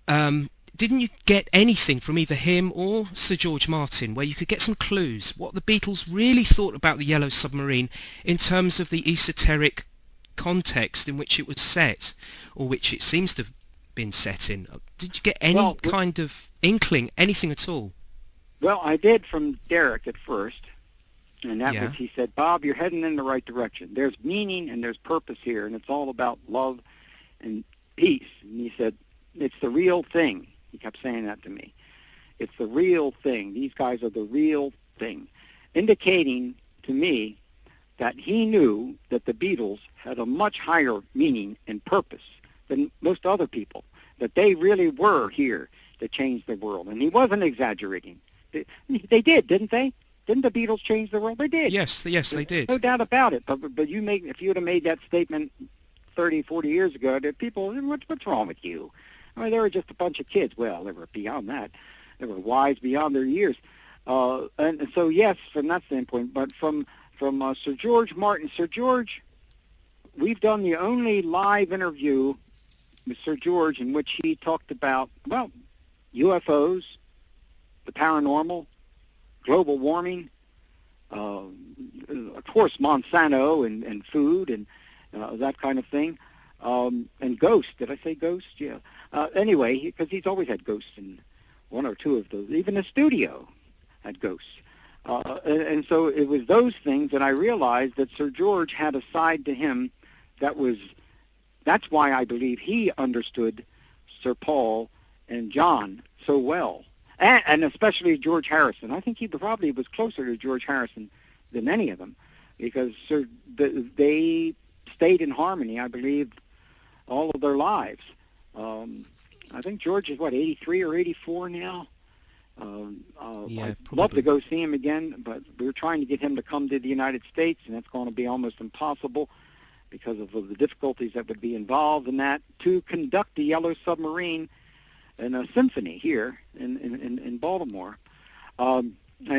Didn't you get anything from either him or Sir George Martin where you could get some clues what the Beatles really thought about the Yellow Submarine in terms of the esoteric context in which it was set, or which it seems to have been set in? Did you get any kind of inkling, anything at all? Well, I did from Derek at first, and that was, he said, Bob, you're heading in the right direction. There's meaning and there's purpose here, and it's all about love and peace. And he said, it's the real thing. He kept saying that to me. It's the real thing. These guys are the real thing. Indicating to me that he knew that the Beatles had a much higher meaning and purpose than most other people, that they really were here to change the world. And he wasn't exaggerating. They did, didn't they? Didn't the Beatles change the world? They did. Yes, they did. No doubt about it. But if you would have made that statement 30, 40 years ago, that people, what's wrong with you? I mean, they were just a bunch of kids. Well, they were beyond that. They were wise beyond their years. And so, yes, from that standpoint. But from Sir George Martin, Sir George, we've done the only live interview with Sir George in which he talked about, UFOs, the paranormal, global warming, of course, Monsanto and food and that kind of thing. And ghosts. Did I say ghosts? Yeah. Anyway, because he's always had ghosts in one or two of those. Even the studio had ghosts. And so it was those things that I realized that Sir George had a side to him that's why I believe he understood Sir Paul and John so well. And especially George Harrison. I think he probably was closer to George Harrison than any of them because they stayed in harmony, I believe, all of their lives. I think George is, 83 or 84 now? I'd love to go see him again, but we're trying to get him to come to the United States, and that's going to be almost impossible because of the difficulties that would be involved in that, to conduct the Yellow Submarine in a symphony here in Baltimore. And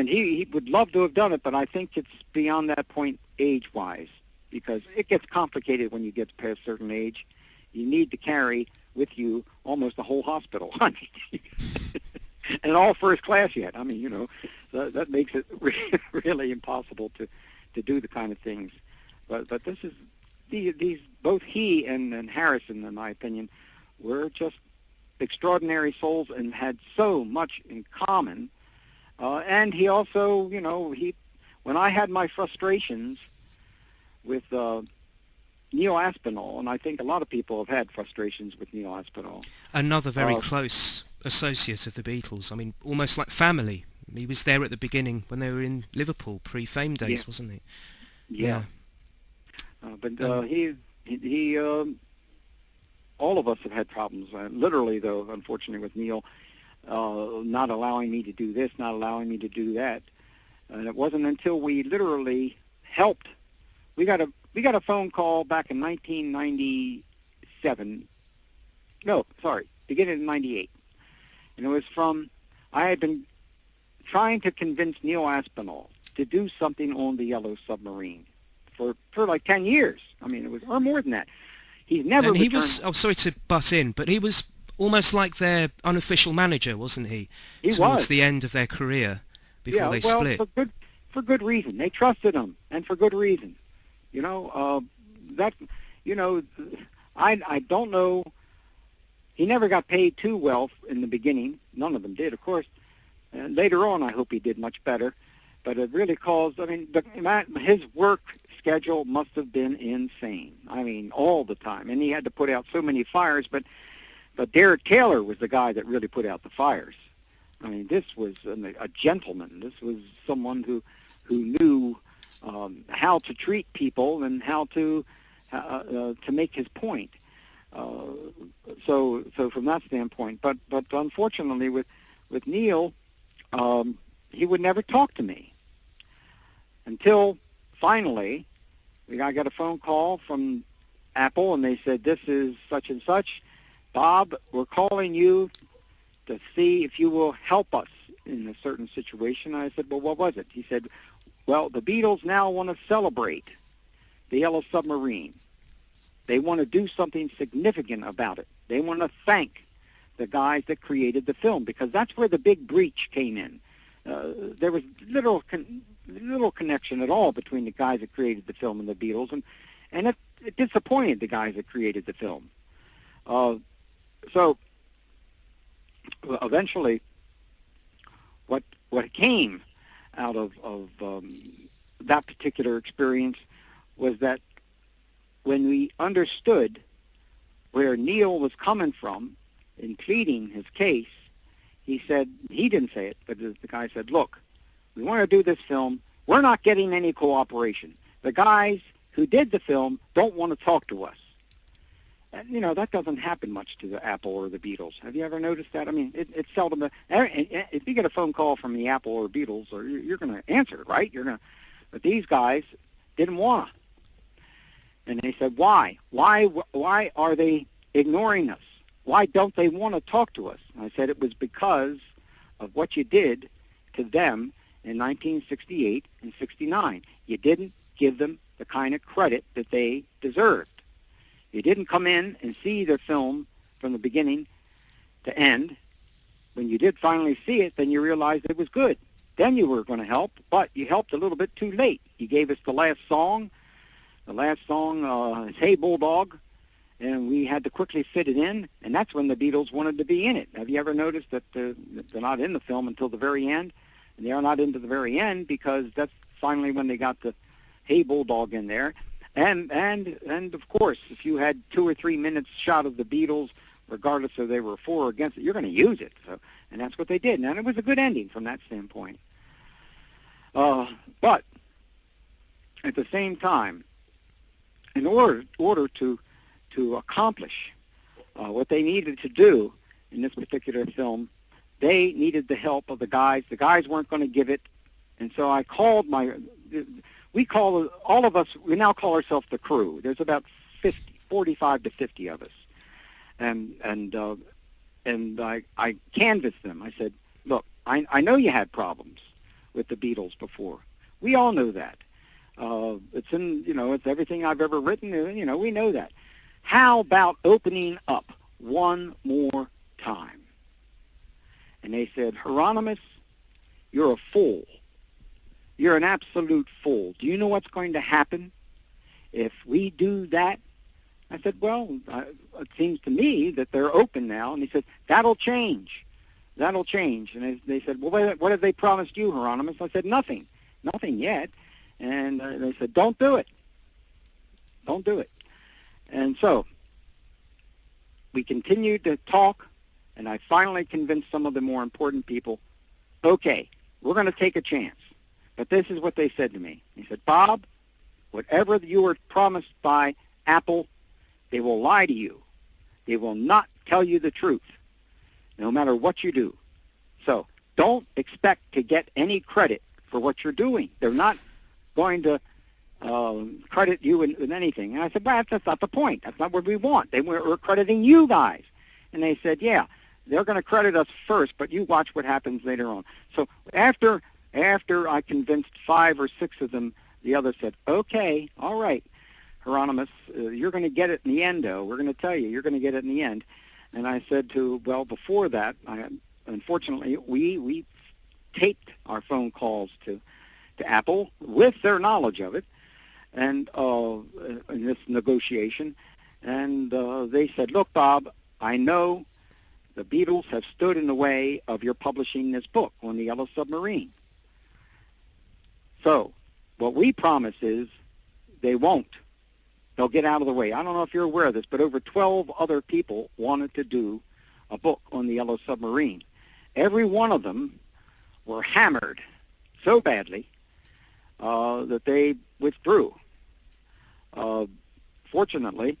he would love to have done it, but I think it's beyond that point age-wise, because it gets complicated when you get past a certain age. You need to carry with you almost a whole hospital. And all first class yet. I mean, that makes it really impossible to do the kind of things. But this is, these both he and Harrison, in my opinion, were just extraordinary souls and had so much in common. And he also, when I had my frustrations with Neil Aspinall, and I think a lot of people have had frustrations with Neil Aspinall. Another very close associate of the Beatles. I mean, almost like family. He was there at the beginning when they were in Liverpool, pre-Fame days, wasn't he? Yeah. But he all of us have had problems. Literally, though, unfortunately, with Neil, not allowing me to do this, not allowing me to do that. And it wasn't until we literally helped. We got a phone call back in 1997. No, sorry, beginning in 98. And it was from, I had been trying to convince Neil Aspinall to do something on the Yellow Submarine for like 10 years. I mean, it was, or more than that. He's never And he returned. was, oh, sorry to butt in, but he was almost like their unofficial manager, wasn't he? He Towards was. the end of their career, before they split. For good reason. They trusted him, and for good reason. You know, I don't know. He never got paid too well in the beginning. None of them did, of course. And later on, I hope he did much better. But it really caused, I mean, his work schedule must have been insane. I mean, all the time. And he had to put out so many fires, but Derek Taylor was the guy that really put out the fires. I mean, this was a gentleman. This was someone who knew how to treat people and how to make his point. So from that standpoint, but unfortunately with Neil, he would never talk to me until finally I got a phone call from Apple, and they said, "This is such and such. Bob, we're calling you to see if you will help us in a certain situation." I said, "Well, what was it?" He said, "Well, the Beatles now want to celebrate the Yellow Submarine. They want to do something significant about it. They want to thank the guys that created the film, because that's where the big breach came in. There was little connection at all between the guys that created the film and the Beatles, and it disappointed the guys that created the film. So eventually, what came out of that particular experience was that when we understood where Neil was coming from in pleading his case, he said, he didn't say it, but the guy said, "Look, we want to do this film. We're not getting any cooperation. The guys who did the film don't want to talk to us." And, you know, that doesn't happen much to the Apple or the Beatles. Have you ever noticed that? I mean, it's seldom. If you get a phone call from the Apple or Beatles, or you're going to answer it, right? But these guys didn't want to. And they said, "Why? Why are they ignoring us? Why don't they want to talk to us?" And I said, "It was because of what you did to them in 1968 and 69. You didn't give them the kind of credit that they deserved. You didn't come in and see their film from the beginning to end. When you did finally see it, then you realized it was good. Then you were going to help, but you helped a little bit too late. You gave us the last song. The last song is Hey Bulldog, and we had to quickly fit it in, and that's when the Beatles wanted to be in it. Have you ever noticed that they're not in the film until the very end? And they are not into the very end because that's finally when they got the Hey Bulldog in there. And of course, if you had 2 or 3 minutes shot of the Beatles, regardless if they were for or against it, you're going to use it. So, and that's what they did. And it was a good ending from that standpoint. But at the same time, in order to accomplish what they needed to do in this particular film, they needed the help of the guys. The guys weren't going to give it, and so I called all of us, we now call ourselves the crew. There's about 45 to 50 of us. And I canvassed them. I said, "Look, I know you had problems with the Beatles before. We all know that. It's in, it's everything I've ever written, we know that. How about opening up one more time?" And they said, "Hieronymus, you're a fool. You're an absolute fool. Do you know what's going to happen if we do that?" I said, "Well, it seems to me that they're open now." And he said, "That'll change. That'll change." And they said, "Well, what have they promised you, Hieronymus?" I said, "Nothing. Nothing yet." And they said, "Don't do it. Don't do it." And so we continued to talk, and I finally convinced some of the more important people, "Okay, we're going to take a chance." But this is what they said to me. He said, "Bob, whatever you were promised by Apple, they will lie to you. They will not tell you the truth, no matter what you do. So don't expect to get any credit for what you're doing. They're not going to credit you in anything. And I said, well, that's not the point. That's not what we want. We're crediting you guys. And they said, yeah, they're going to credit us first, but you watch what happens later on. So after I convinced 5 or 6 of them, the others said, okay, all right, Hieronymus, you're going to get it in the end, though. We're going to tell you, you're going to get it in the end. And I said before that, unfortunately, we taped our phone calls to Apple with their knowledge of it, and in this negotiation. And they said, look, Bob, I know the Beatles have stood in the way of your publishing this book on the Yellow Submarine. So what we promise is they won't. They'll get out of the way. I don't know if you're aware of this, but over 12 other people wanted to do a book on the Yellow Submarine. Every one of them were hammered so badly that they withdrew. Fortunately,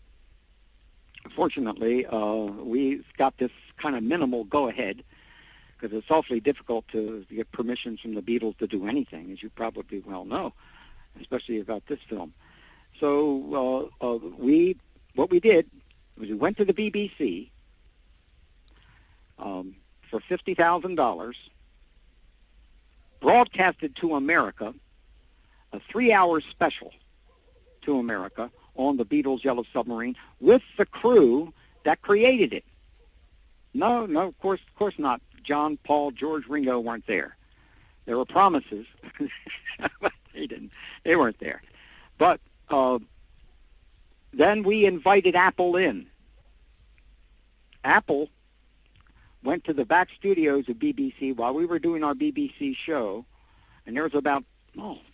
we got this kind of minimal go-ahead, because it's awfully difficult to get permissions from the Beatles to do anything, as you probably well know, especially about this film. So what we did was we went to the BBC for $50,000, broadcasted to America a 3-hour special to America on the Beatles' Yellow Submarine with the crew that created it. No, of course not. John, Paul, George, Ringo weren't there. There were promises, but they weren't there. But then we invited Apple in. Apple went to the back studios of BBC while we were doing our BBC show, and there was about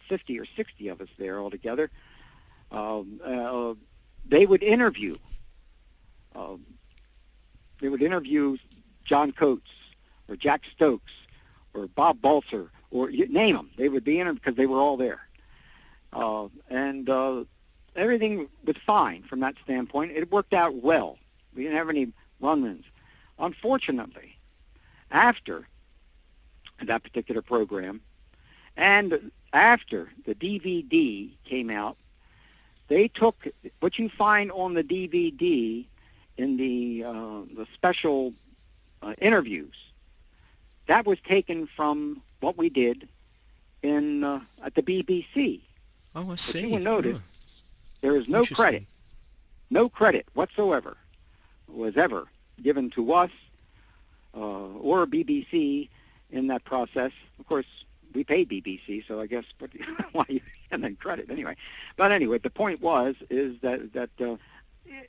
50 or 60 of us there altogether. They would interview John Coates or Jack Stokes or Bob Balser, or you name them. They would be interviewed because they were all there. And everything was fine from that standpoint. It worked out well. We didn't have any run-ins. Unfortunately, after that particular program, and after the DVD came out, they took what you find on the DVD in the special interviews. That was taken from what we did in at the BBC. Oh, I see. But you will notice there is no credit whatsoever was ever given to us or BBC in that process. Of course, we paid BBC, so I guess why you and then credit anyway. But anyway, the point is that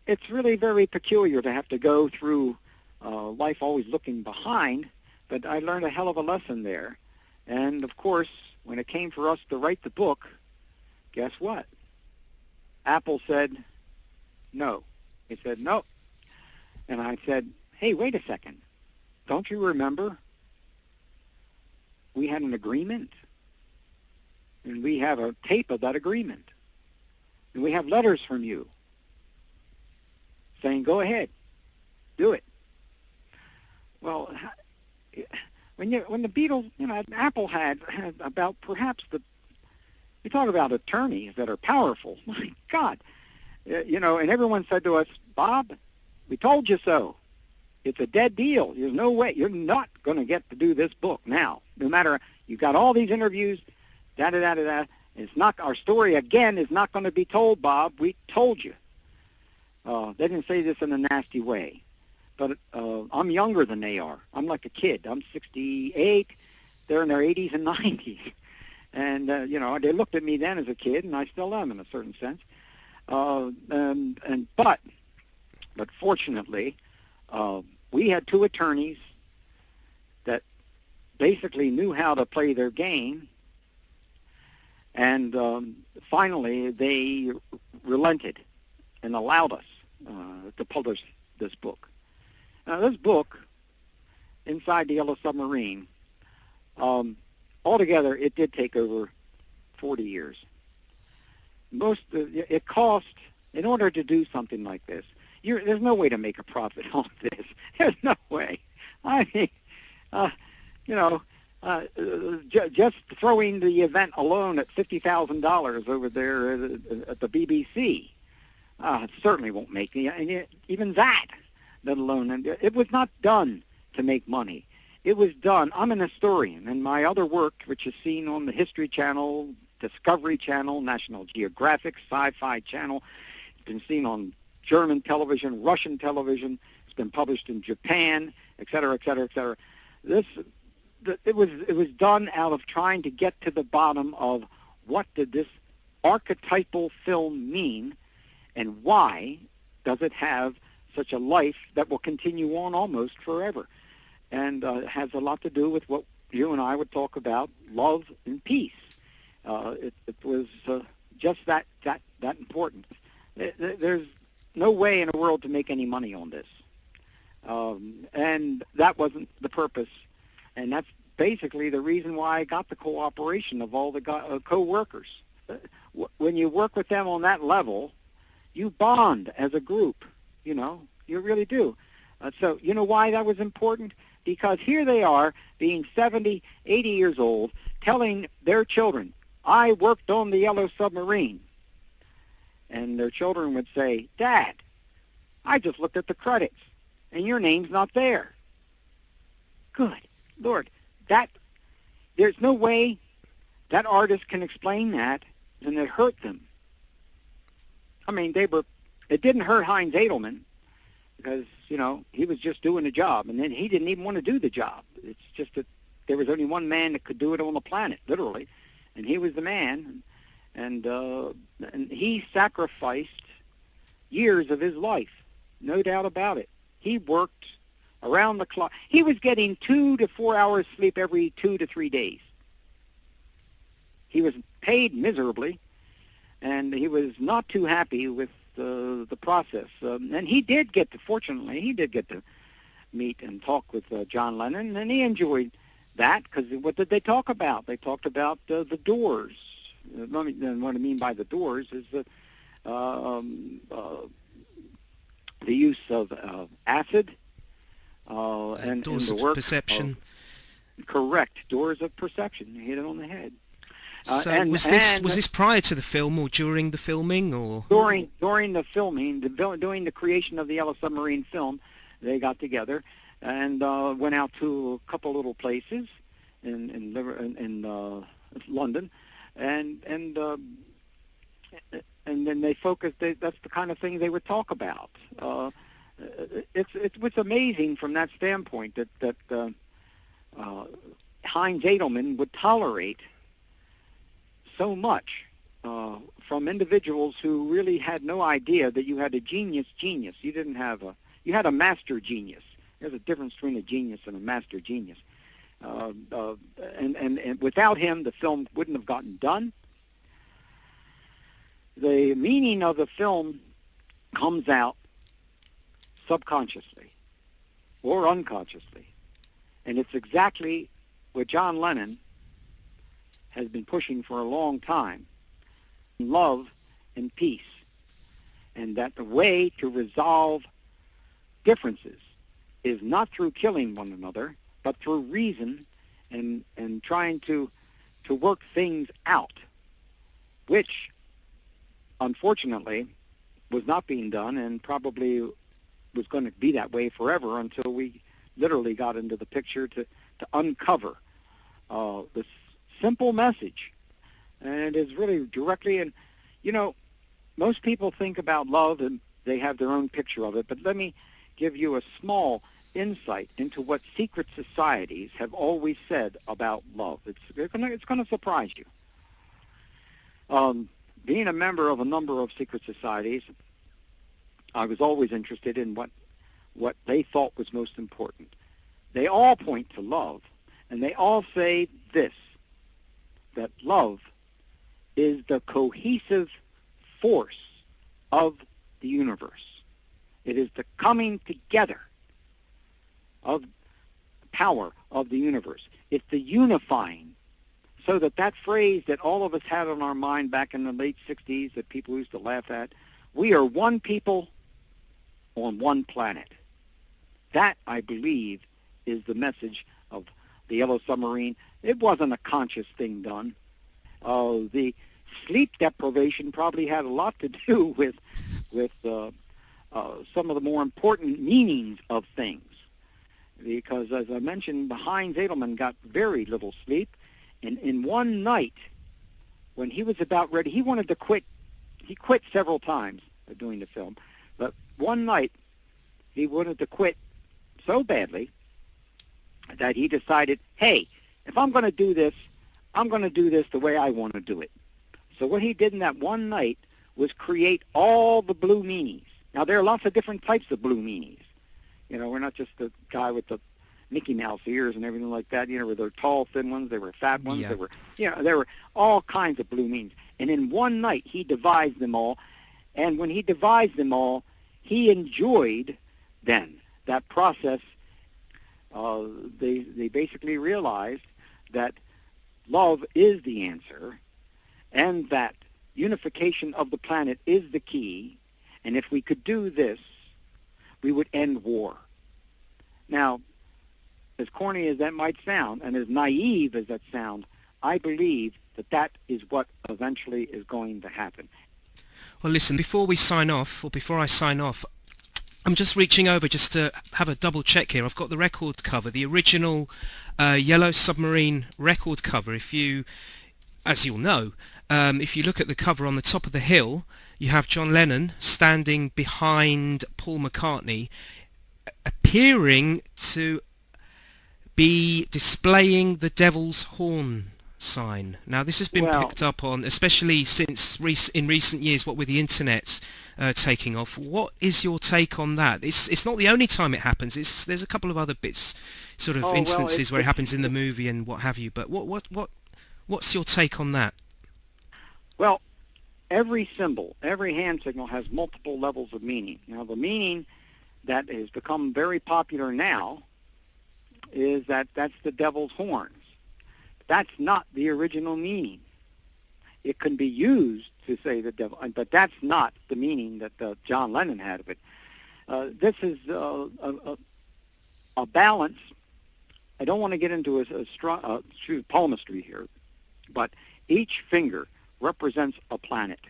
it's really very peculiar to have to go through life always looking behind. But I learned a hell of a lesson there. And of course, when it came for us to write the book, guess what? Apple said no. He said no. And I said, hey, wait a second. Don't you remember we had an agreement? And we have a tape of that agreement. And we have letters from you saying, go ahead, do it. Well, when the Beatles, Apple had about perhaps you talk about attorneys that are powerful. My God. And everyone said to us, Bob, we told you so. It's a dead deal. There's no way. You're not going to get to do this book now. No matter, you've got all these interviews, da-da-da-da-da. It's not, our story, again, is not going to be told, Bob. We told you. They didn't say this in a nasty way. But I'm younger than they are. I'm like a kid. I'm 68. They're in their 80s and 90s. And, they looked at me then as a kid, and I still am in a certain sense. But fortunately, we had 2 attorneys that basically knew how to play their game, and finally they relented and allowed us to publish this book. Now, this book, Inside the Yellow Submarine, altogether it did take over 40 years. It cost, in order to do something like this, there's no way to make a profit on this. There's no way. I mean, Just throwing the event alone at $50,000 over there at the BBC certainly won't make me. And even that, let alone, and it was not done to make money. It was done. I'm an historian, and my other work, which is seen on the History Channel, Discovery Channel, National Geographic, Sci-Fi Channel, it's been seen on German television, Russian television. It's been published in Japan, et cetera, et cetera, et cetera. It was done out of trying to get to the bottom of what did this archetypal film mean, and why does it have such a life that will continue on almost forever, and has a lot to do with what you and I would talk about, love and peace. It was just that important. There's no way in the world to make any money on this, and that wasn't the purpose. And that's basically the reason why I got the cooperation of all the co-workers. When you work with them on that level, you bond as a group. You really do. So you know why that was important? Because here they are, being 70, 80 years old, telling their children, I worked on the Yellow Submarine. And their children would say, Dad, I just looked at the credits, and your name's not there. Good Lord, there's no way that artist can explain that, and it hurt them. I mean, it didn't hurt Heinz Edelman, because, he was just doing a job, and then he didn't even want to do the job. It's just that there was only one man that could do it on the planet, literally, and he was the man, and he sacrificed years of his life, no doubt about it. He worked around the clock. He was getting 2 to 4 hours sleep every 2 to 3 days. He was paid miserably, and he was not too happy with the process. And he did get to, fortunately, meet and talk with John Lennon, and he enjoyed that, because what did they talk about? They talked about the Doors. What I mean by the Doors is the use of acid, and doors the of work perception. Correct. Doors of perception. You hit it on the head. So was this prior to the film or during the filming, or during the filming, during the creation of the Yellow Submarine film? They got together and went out to a couple little places in London, and then they focused. That's the kind of thing they would talk about. It was amazing from that standpoint that Heinz Edelman would tolerate so much from individuals who really had no idea that you had a genius. You had a master genius. There's a difference between a genius and a master genius. And without him, the film wouldn't have gotten done. The meaning of the film comes out subconsciously or unconsciously. And it's exactly what John Lennon has been pushing for a long time: love and peace. And that the way to resolve differences is not through killing one another, but through reason and trying to work things out, which unfortunately was not being done, and probably was going to be that way forever until we literally got into the picture to uncover this simple message. And it is really directly, and most people think about love and they have their own picture of it, but let me give you a small insight into what secret societies have always said about love. It's going to surprise you. Being a member of a number of secret societies, I was always interested in what they thought was most important. They all point to love, and they all say this, that love is the cohesive force of the universe. It is the coming together of the power of the universe. It's the unifying. So that phrase that all of us had on our mind back in the late 60s that people used to laugh at, we are one people on one planet. That, I believe, is the message of the Yellow Submarine It wasn't a conscious thing done. The sleep deprivation probably had a lot to do with some of the more important meanings of things. Because, as I mentioned, Heinz Edelman got very little sleep, and in one night, when he was about ready, he wanted to quit. He quit several times doing the film, but one night he wanted to quit so badly that he decided, hey, if I'm going to do this, I'm going to do this the way I want to do it. So what he did in that one night was create all the blue meanies. Now, there are lots of different types of blue meanies. You know, we're not just the guy with the Mickey Mouse ears and everything like that. You know, there were tall, thin ones, there were fat ones, there were all kinds of blue meanies. And in one night, he devised them all. And when he devised them all, he enjoyed then that process. They basically realized that love is the answer, and that unification of the planet is the key. And if we could do this, we would end war. Now, as corny as that might sound, and as naive as that sounds, I believe that that is what eventually is going to happen. Well, listen, before I sign off, I'm just reaching over just to have a double check here. I've got the record cover, the original Yellow Submarine record cover. If you, as you'll know, if you look at the cover on the top of the hill, you have John Lennon standing behind Paul McCartney, appearing to be displaying the Devil's Horn sign. Now, this has been picked up on, especially since in recent years, what with the internet taking off. What is your take on that? It's not the only time it happens. There's a couple of other bits, sort of instances where it happens in the movie and what have you. But what's your take on that? Well, every symbol, every hand signal has multiple levels of meaning. Now, the meaning that has become very popular now is that that's the devil's horns. That's not the original meaning. It can be used to say the devil, but that's not the meaning that John Lennon had of it. This is a balance. I don't want to get into a strong palmistry here, but each finger represents a planet.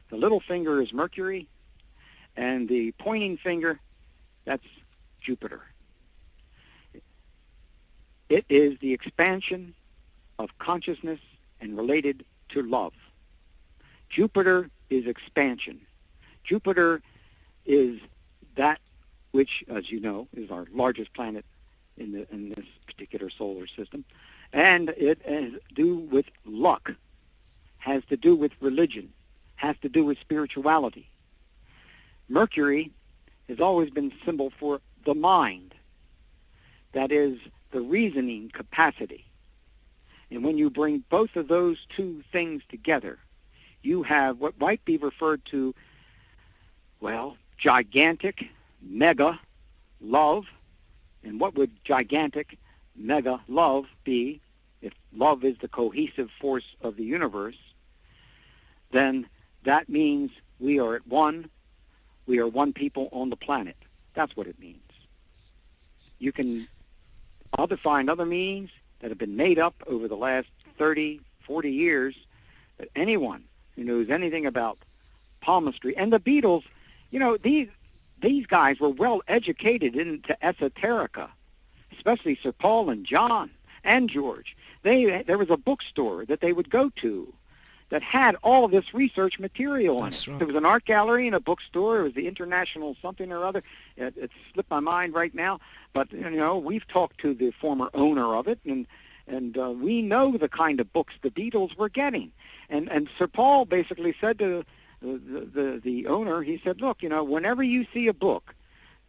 The little finger is Mercury, and the pointing finger, that's Jupiter. It is the expansion of consciousness and related to love. Jupiter is expansion. Jupiter is that which, as you know, is our largest planet in this particular solar system, and it has to do with luck, has to do with religion, has to do with spirituality. Mercury has always been a symbol for the mind. That is the reasoning capacity. And when you bring both of those two things together, you have what might be referred to, well, gigantic, mega love. And what would gigantic, mega love be? If love is the cohesive force of the universe, then that means we are at one. We are one people on the planet. That's what it means. You can find other meanings that have been made up over the last 30, 40 years, that anyone who knows anything about palmistry, and the Beatles, you know, these guys were well educated into esoterica, especially Sir Paul and John and George. There was a bookstore that they would go to that had all of this research material in it. Right. There was an art gallery and a bookstore. It was the International something or other. It slipped my mind right now. But, you know, we've talked to the former owner of it, and we know the kind of books the Beatles were getting. And Sir Paul basically said to the owner, he said, look, you know, whenever you see a book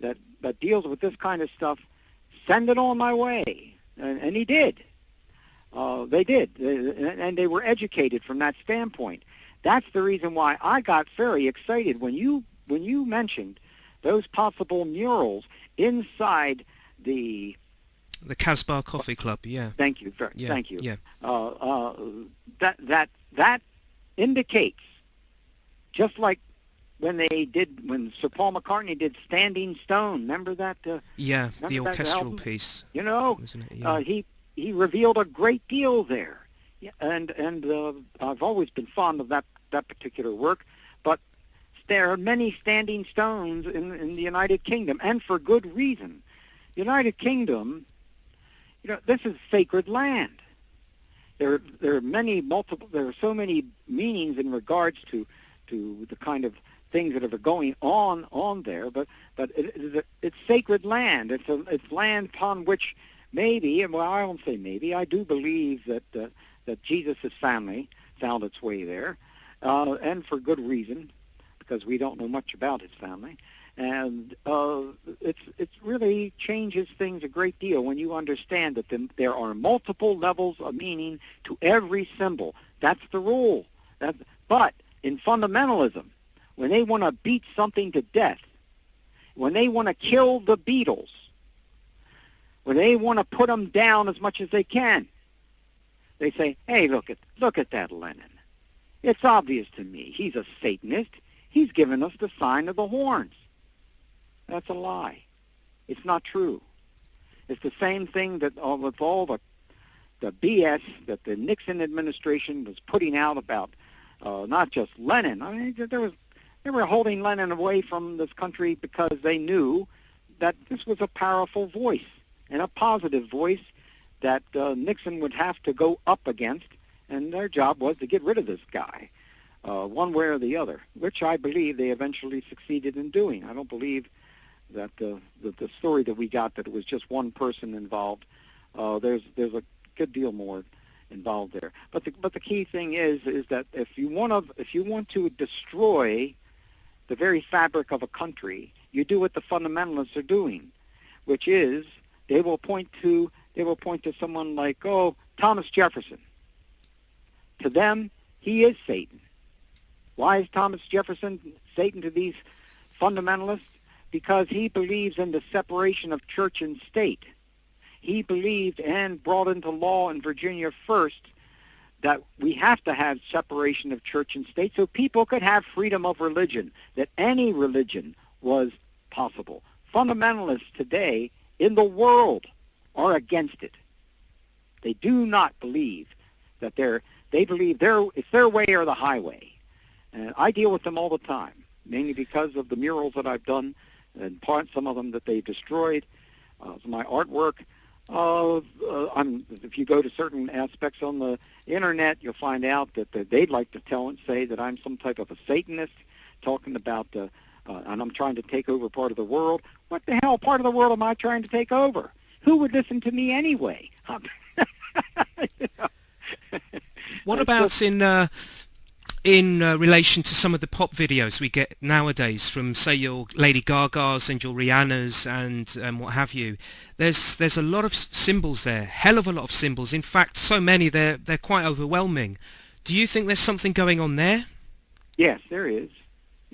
that deals with this kind of stuff, send it on my way. And he did. They did, and they were educated from that standpoint. That's the reason why I got very excited when you mentioned those possible murals inside the Casbah Coffee Club. Yeah. Thank you. Thank you. Yeah. That indicates, just like when Sir Paul McCartney did Standing Stone. Remember that? Yeah, remember the that orchestral album? piece. You know, wasn't it? Yeah. he revealed a great deal there. Yeah, and I've always been fond of that particular work, but there are many standing stones in the United Kingdom, and for good reason. United Kingdom, this is sacred land. There are so many meanings in regards to the kind of things that are going on there, but it's sacred land. It's land upon which maybe, well, I won't say maybe, I do believe that Jesus' family found its way there, and for good reason, because we don't know much about his family. And it really changes things a great deal when you understand that there are multiple levels of meaning to every symbol. That's the rule. But in fundamentalism, when they want to beat something to death, when they want to kill the Beatles, when they want to put them down as much as they can, they say, hey, look at that Lennon. It's obvious to me. He's a Satanist. He's given us the sign of the horns. That's a lie. It's not true. It's the same thing that with all the BS that the Nixon administration was putting out about not just Lennon. I mean, they were holding Lennon away from this country because they knew that this was a powerful voice and a positive voice that Nixon would have to go up against, and their job was to get rid of this guy, one way or the other, which I believe they eventually succeeded in doing. I don't believe that the story that we got, that it was just one person involved. There's a good deal more involved there. But the key thing is that if you want to destroy the very fabric of a country, you do what the fundamentalists are doing, which is they will point to someone like Thomas Jefferson. To them, he is Satan. Why is Thomas Jefferson Satan to these fundamentalists? Because he believes in the separation of church and state. He believed and brought into law in Virginia first that we have to have separation of church and state so people could have freedom of religion, that any religion was possible. Fundamentalists today in the world are against it. They do not believe that they believe it's their way or the highway. And I deal with them all the time, mainly because of the murals that I've done, and some of them that they destroyed. My artwork. If you go to certain aspects on the internet, you'll find out that they'd like to say that I'm some type of a Satanist, talking about and I'm trying to take over part of the world. What the hell part of the world am I trying to take over? Who would listen to me anyway? What about in relation to some of the pop videos we get nowadays from, say, your Lady Gagas and your Rihannas and what have you? There's a lot of symbols there, hell of a lot of symbols. In fact, so many they're quite overwhelming. Do you think there's something going on there? Yes, there is.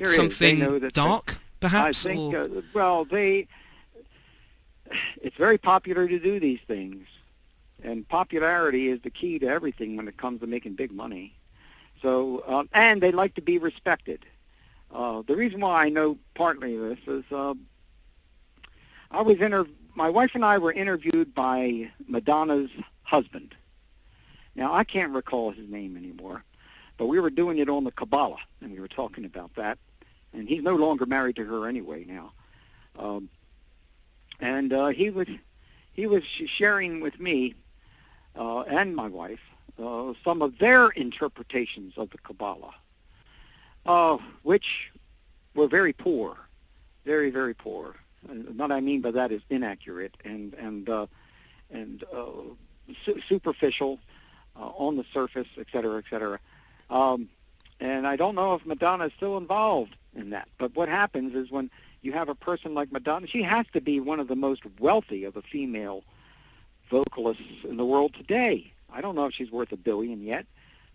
Something They know that dark, perhaps? I think. It's very popular to do these things, and popularity is the key to everything when it comes to making big money. So, and they like to be respected. The reason why I know partly this is my wife and I were interviewed by Madonna's husband. Now, I can't recall his name anymore, but we were doing it on the Kabbalah, and we were talking about that. And he's no longer married to her anyway now. And he was sharing with me and my wife some of their interpretations of the Kabbalah, which were very poor, very, very poor. And what I mean by that is inaccurate and superficial, on the surface, et cetera, et cetera. And I don't know if Madonna is still involved in that. But what happens is when you have a person like Madonna, she has to be one of the most wealthy of the female vocalists in the world today. I don't know if she's worth $1 billion yet,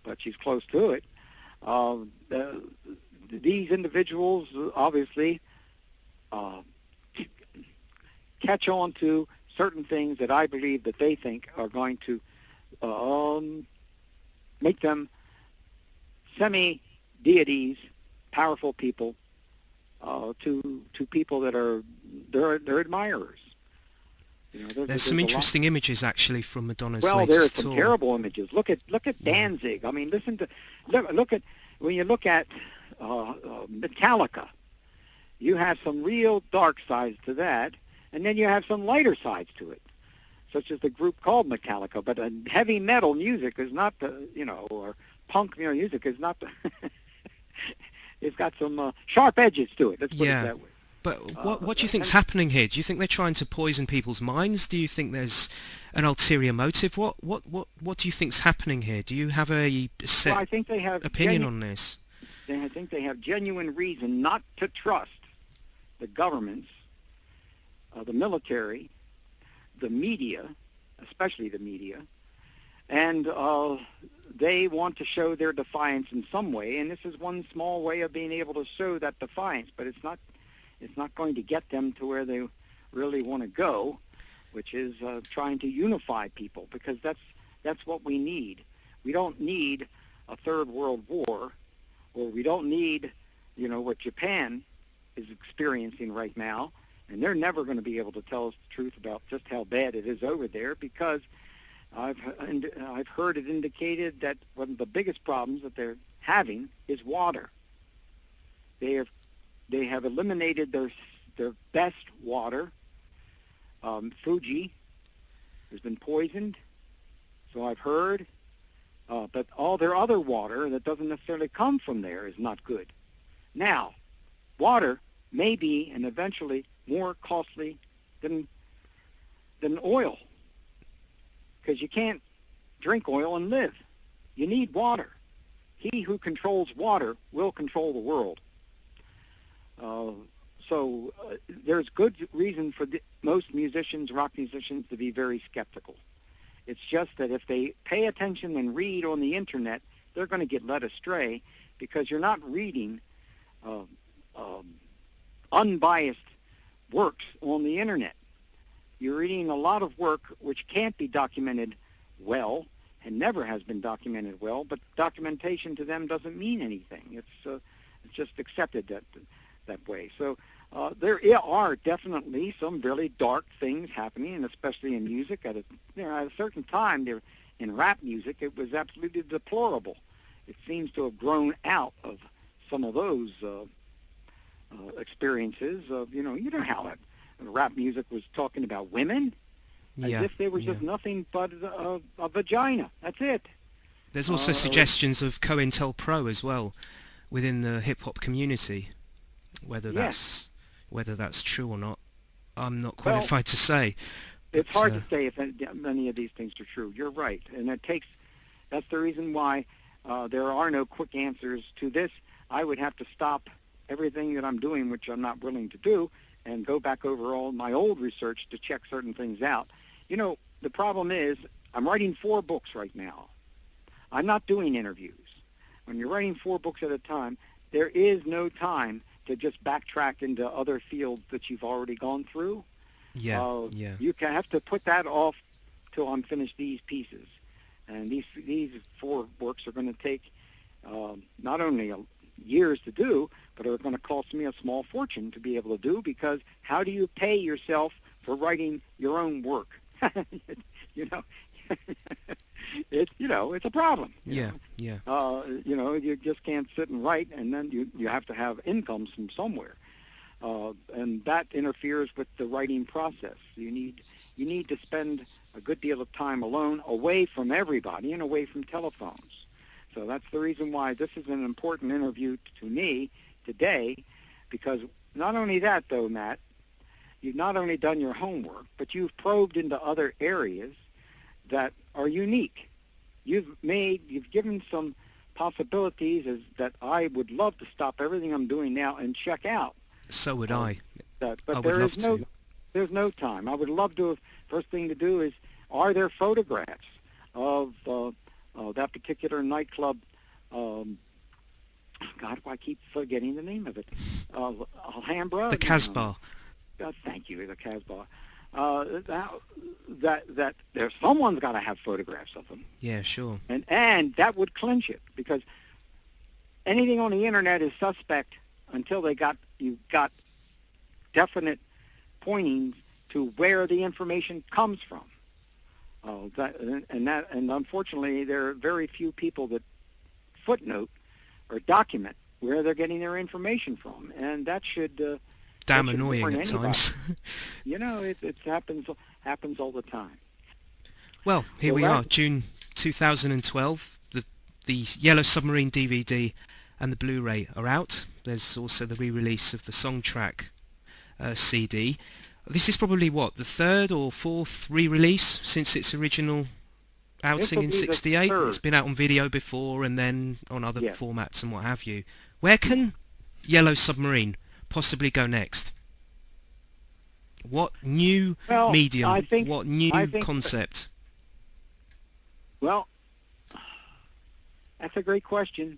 but she's close to it. These individuals obviously catch on to certain things that I believe that they think are going to make them semi-deities, powerful people, to people that are their admirers. There's some interesting imeges actually from Madonna's Well, latest there are some tour. terrible images. Look at Danzig. I mean, look at when you look at Metallica. You have some real dark sides to that, and then you have some lighter sides to it, such as the group called Metallica. But heavy metal music is not or punk music is not it's got some sharp edges to it. Let's put it that way. But what do you think's happening here? Do you think they're trying to poison people's minds? Do you think there's an ulterior motive? What do you think's happening here? Do you have a set I think they have opinion on this? I think they have genuine reason not to trust the governments, the military, the media, especially the media, and they want to show their defiance in some way, and this is one small way of being able to show that defiance, but it's not going to get them to where they really want to go, which is trying to unify people, because that's what we need. We don't need a third world war, or we don't need, what Japan is experiencing right now, and they're never going to be able to tell us the truth about just how bad it is over there, because I've heard it indicated that one of the biggest problems that they're having is water. They have eliminated their best water. Fuji has been poisoned, so I've heard. But all their other water that doesn't necessarily come from there is not good. Now, water may be and eventually more costly than oil, because you can't drink oil and live. You need water. He who controls water will control the world. So there's good reason for most musicians, rock musicians, to be very skeptical. It's just that if they pay attention and read on the internet, they're going to get led astray, because you're not reading unbiased works on the internet. You're reading a lot of work which can't be documented well and never has been documented well, but documentation to them doesn't mean anything. It's just accepted that way. So there are definitely some really dark things happening, and especially in music. At a certain time, in rap music, it was absolutely deplorable. It seems to have grown out of some of those experiences of, you know how rap music was talking about women, as if they were just nothing but a vagina. That's it. There's also suggestions of COINTELPRO as well within the hip-hop community. Whether that's true or not, I'm not qualified to say. It's hard to say if many of these things are true. You're right, and that's the reason why there are no quick answers to this. I would have to stop everything that I'm doing, which I'm not willing to do, and go back over all my old research to check certain things out. The problem is I'm writing 4 books right now. I'm not doing interviews. When you're writing 4 books at a time, there is no time to just backtrack into other fields that you've already gone through. You have to put that off till I'm finished these pieces. And these 4 works are going to take not only years to do, but are going to cost me a small fortune to be able to do, because how do you pay yourself for writing your own work? It's a problem. You just can't sit and write, and then you have to have incomes from somewhere, and that interferes with the writing process. You need to spend a good deal of time alone, away from everybody, and away from telephones. So that's the reason why this is an important interview to me today, because not only that, though, Matt, you've not only done your homework, but you've probed into other areas that are unique. You've given some possibilities that I would love to stop everything I'm doing now and check out. So would I. But there's no time. I would love to. First thing to do is, are there photographs of that particular nightclub? God, I keep forgetting the name of it. Alhambra. The Casbah. Thank you, the Casbah. That there's someone's got to have photographs of them. Yeah, sure. And that would clinch it, because anything on the internet is suspect until you've got definite pointings to where the information comes from. And unfortunately, there are very few people that footnote or document where they're getting their information from, and that should damn that should annoying warn at anybody. times. It happens all the time. Well, here we are, June 2012. The Yellow Submarine DVD and the Blu-ray are out. There's also the re-release of the Songtrack CD. This is probably, what, the third or fourth re-release since its original outing in '68? It's been out on video before and then on other formats and what have you. Where can Yellow Submarine possibly go next? What new medium, what new concept? Well, that's a great question,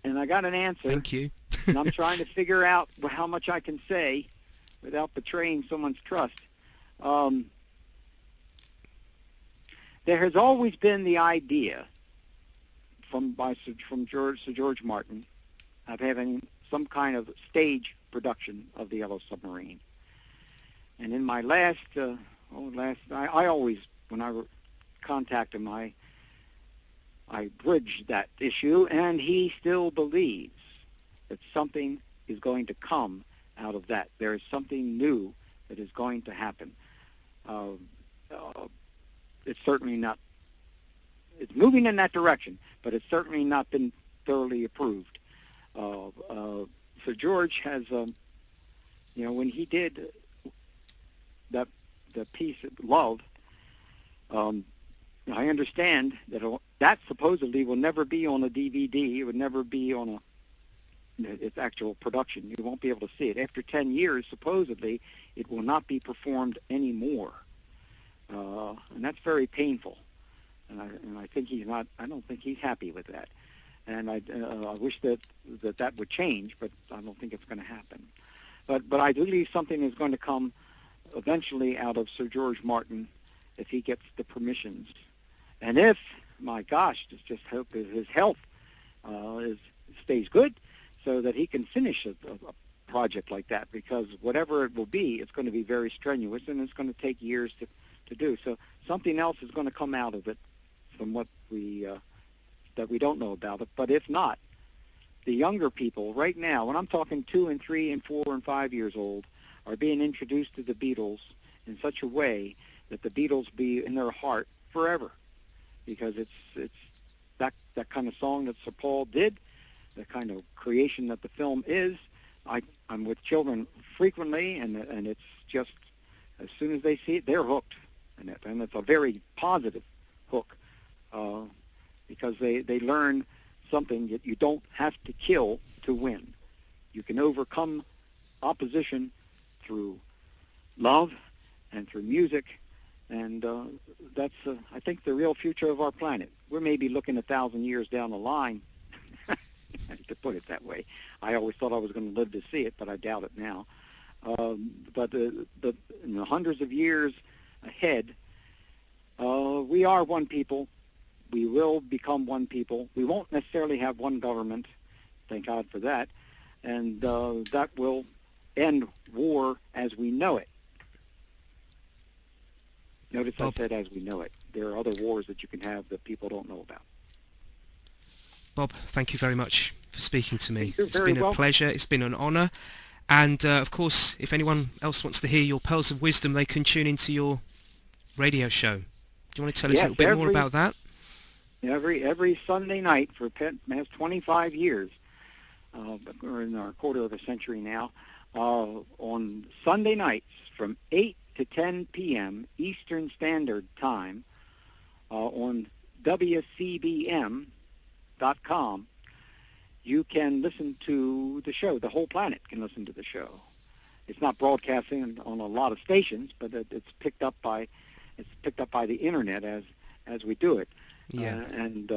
and I got an answer. Thank you. And I'm trying to figure out how much I can say without betraying someone's trust. There has always been the idea from Sir George Martin of having some kind of stage production of the Yellow Submarine. And in my I always, when I contact him, I bridged that issue, and he still believes that something is going to come out of that. There is something new that is going to happen. It's certainly not, it's moving in that direction, but it's certainly not been thoroughly approved. Sir George has, when he did the piece of Love, I understand that supposedly will never be on a DVD. It would never be on its actual production. You won't be able to see it. After 10 years, supposedly, it will not be performed anymore. And that's very painful. And I think he's not. I don't think he's happy with that. And I wish that would change, but I don't think it's going to happen. But I do believe something is going to come eventually out of Sir George Martin if he gets the permissions. And if, my gosh, just hope that his health stays good so that he can finish a project like that, because whatever it will be, it's going to be very strenuous and it's going to take years to do. So something else is going to come out of it from what that we don't know about it. But if not, the younger people right now, when I'm talking 2 and 3 and 4 and 5 years old, are being introduced to the Beatles in such a way that the Beatles be in their heart forever, because it's that kind of song that Sir Paul did, the kind of creation that the film is. I'm with children frequently, and it's just, as soon as they see it, they're hooked, and it's a very positive hook, because they learn something that you don't have to kill to win. You can overcome opposition through love and through music, and that's, I think, the real future of our planet. We're maybe looking 1,000 years down the line, to put it that way. I always thought I was going to live to see it, but I doubt it now. But in the hundreds of years ahead, we are one people. We will become one people. We won't necessarily have one government, thank God for that, and that will end war as we know it. Notice I said as we know it. There are other wars that you can have that people don't know about. Bob, thank you very much for speaking to me. You're it's very been a pleasure. It's been an honour. And, of course, if anyone else wants to hear your pearls of wisdom, they can tune into your radio show. Do you want to tell us a little bit more about that? Every Sunday night for past 25 years, we're in our quarter of a century now, on Sunday nights from 8 to 10 p.m. Eastern Standard Time on WCBM.com, you can listen to the show. The whole planet can listen to the show. It's not broadcasting on a lot of stations, but it's picked up by the internet as we do it. Yeah. And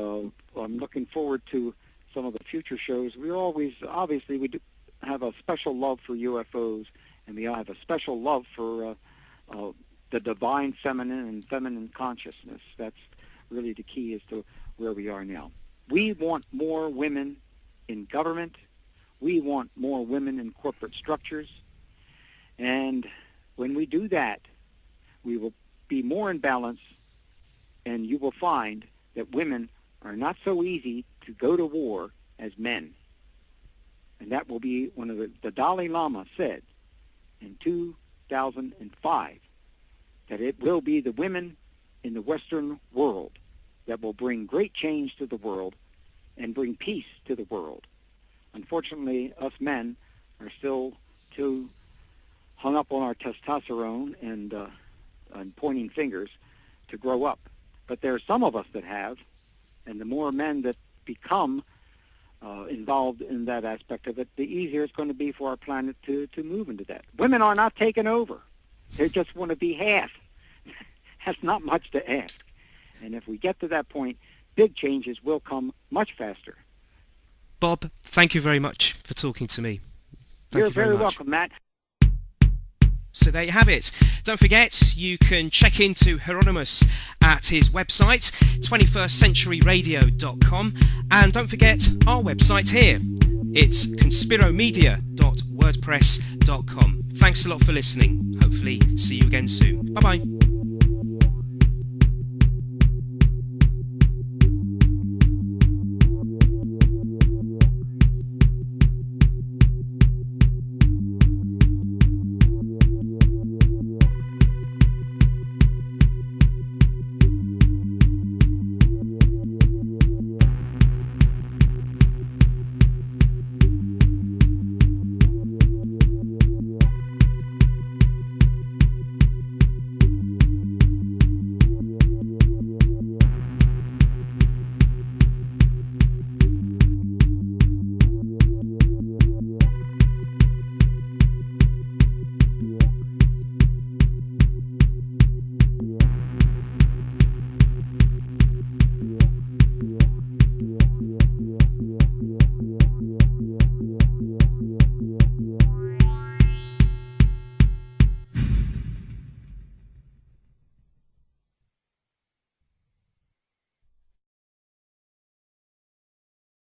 I'm looking forward to some of the future shows. We do have a special love for UFOs, and we have a special love for the divine feminine and feminine consciousness. That's really the key as to where we are now. We want more women in government. We want more women in corporate structures. And When we do that, we will be more in balance, and you will find that women are not so easy to go to war as men. And that will be one of the Dalai Lama said in 2005, that it will be the women in the Western world that will bring great change to the world and bring peace to the world. Unfortunately, us men are still too hung up on our testosterone and pointing fingers to grow up. But there are some of us that have, and the more men that become involved in that aspect of it, the easier it's going to be for our planet to move into that. Women are not taking over. They just want to be half. That's not much to ask. And if we get to that point, big changes will come much faster. Bob, thank you very much for talking to me. You're very welcome, Matt. So there you have it. Don't forget, you can check into Hieronymus at his website, 21stcenturyradio.com, and don't forget our website here. It's conspiromedia.wordpress.com. Thanks a lot for listening. Hopefully see you again soon. Bye-bye.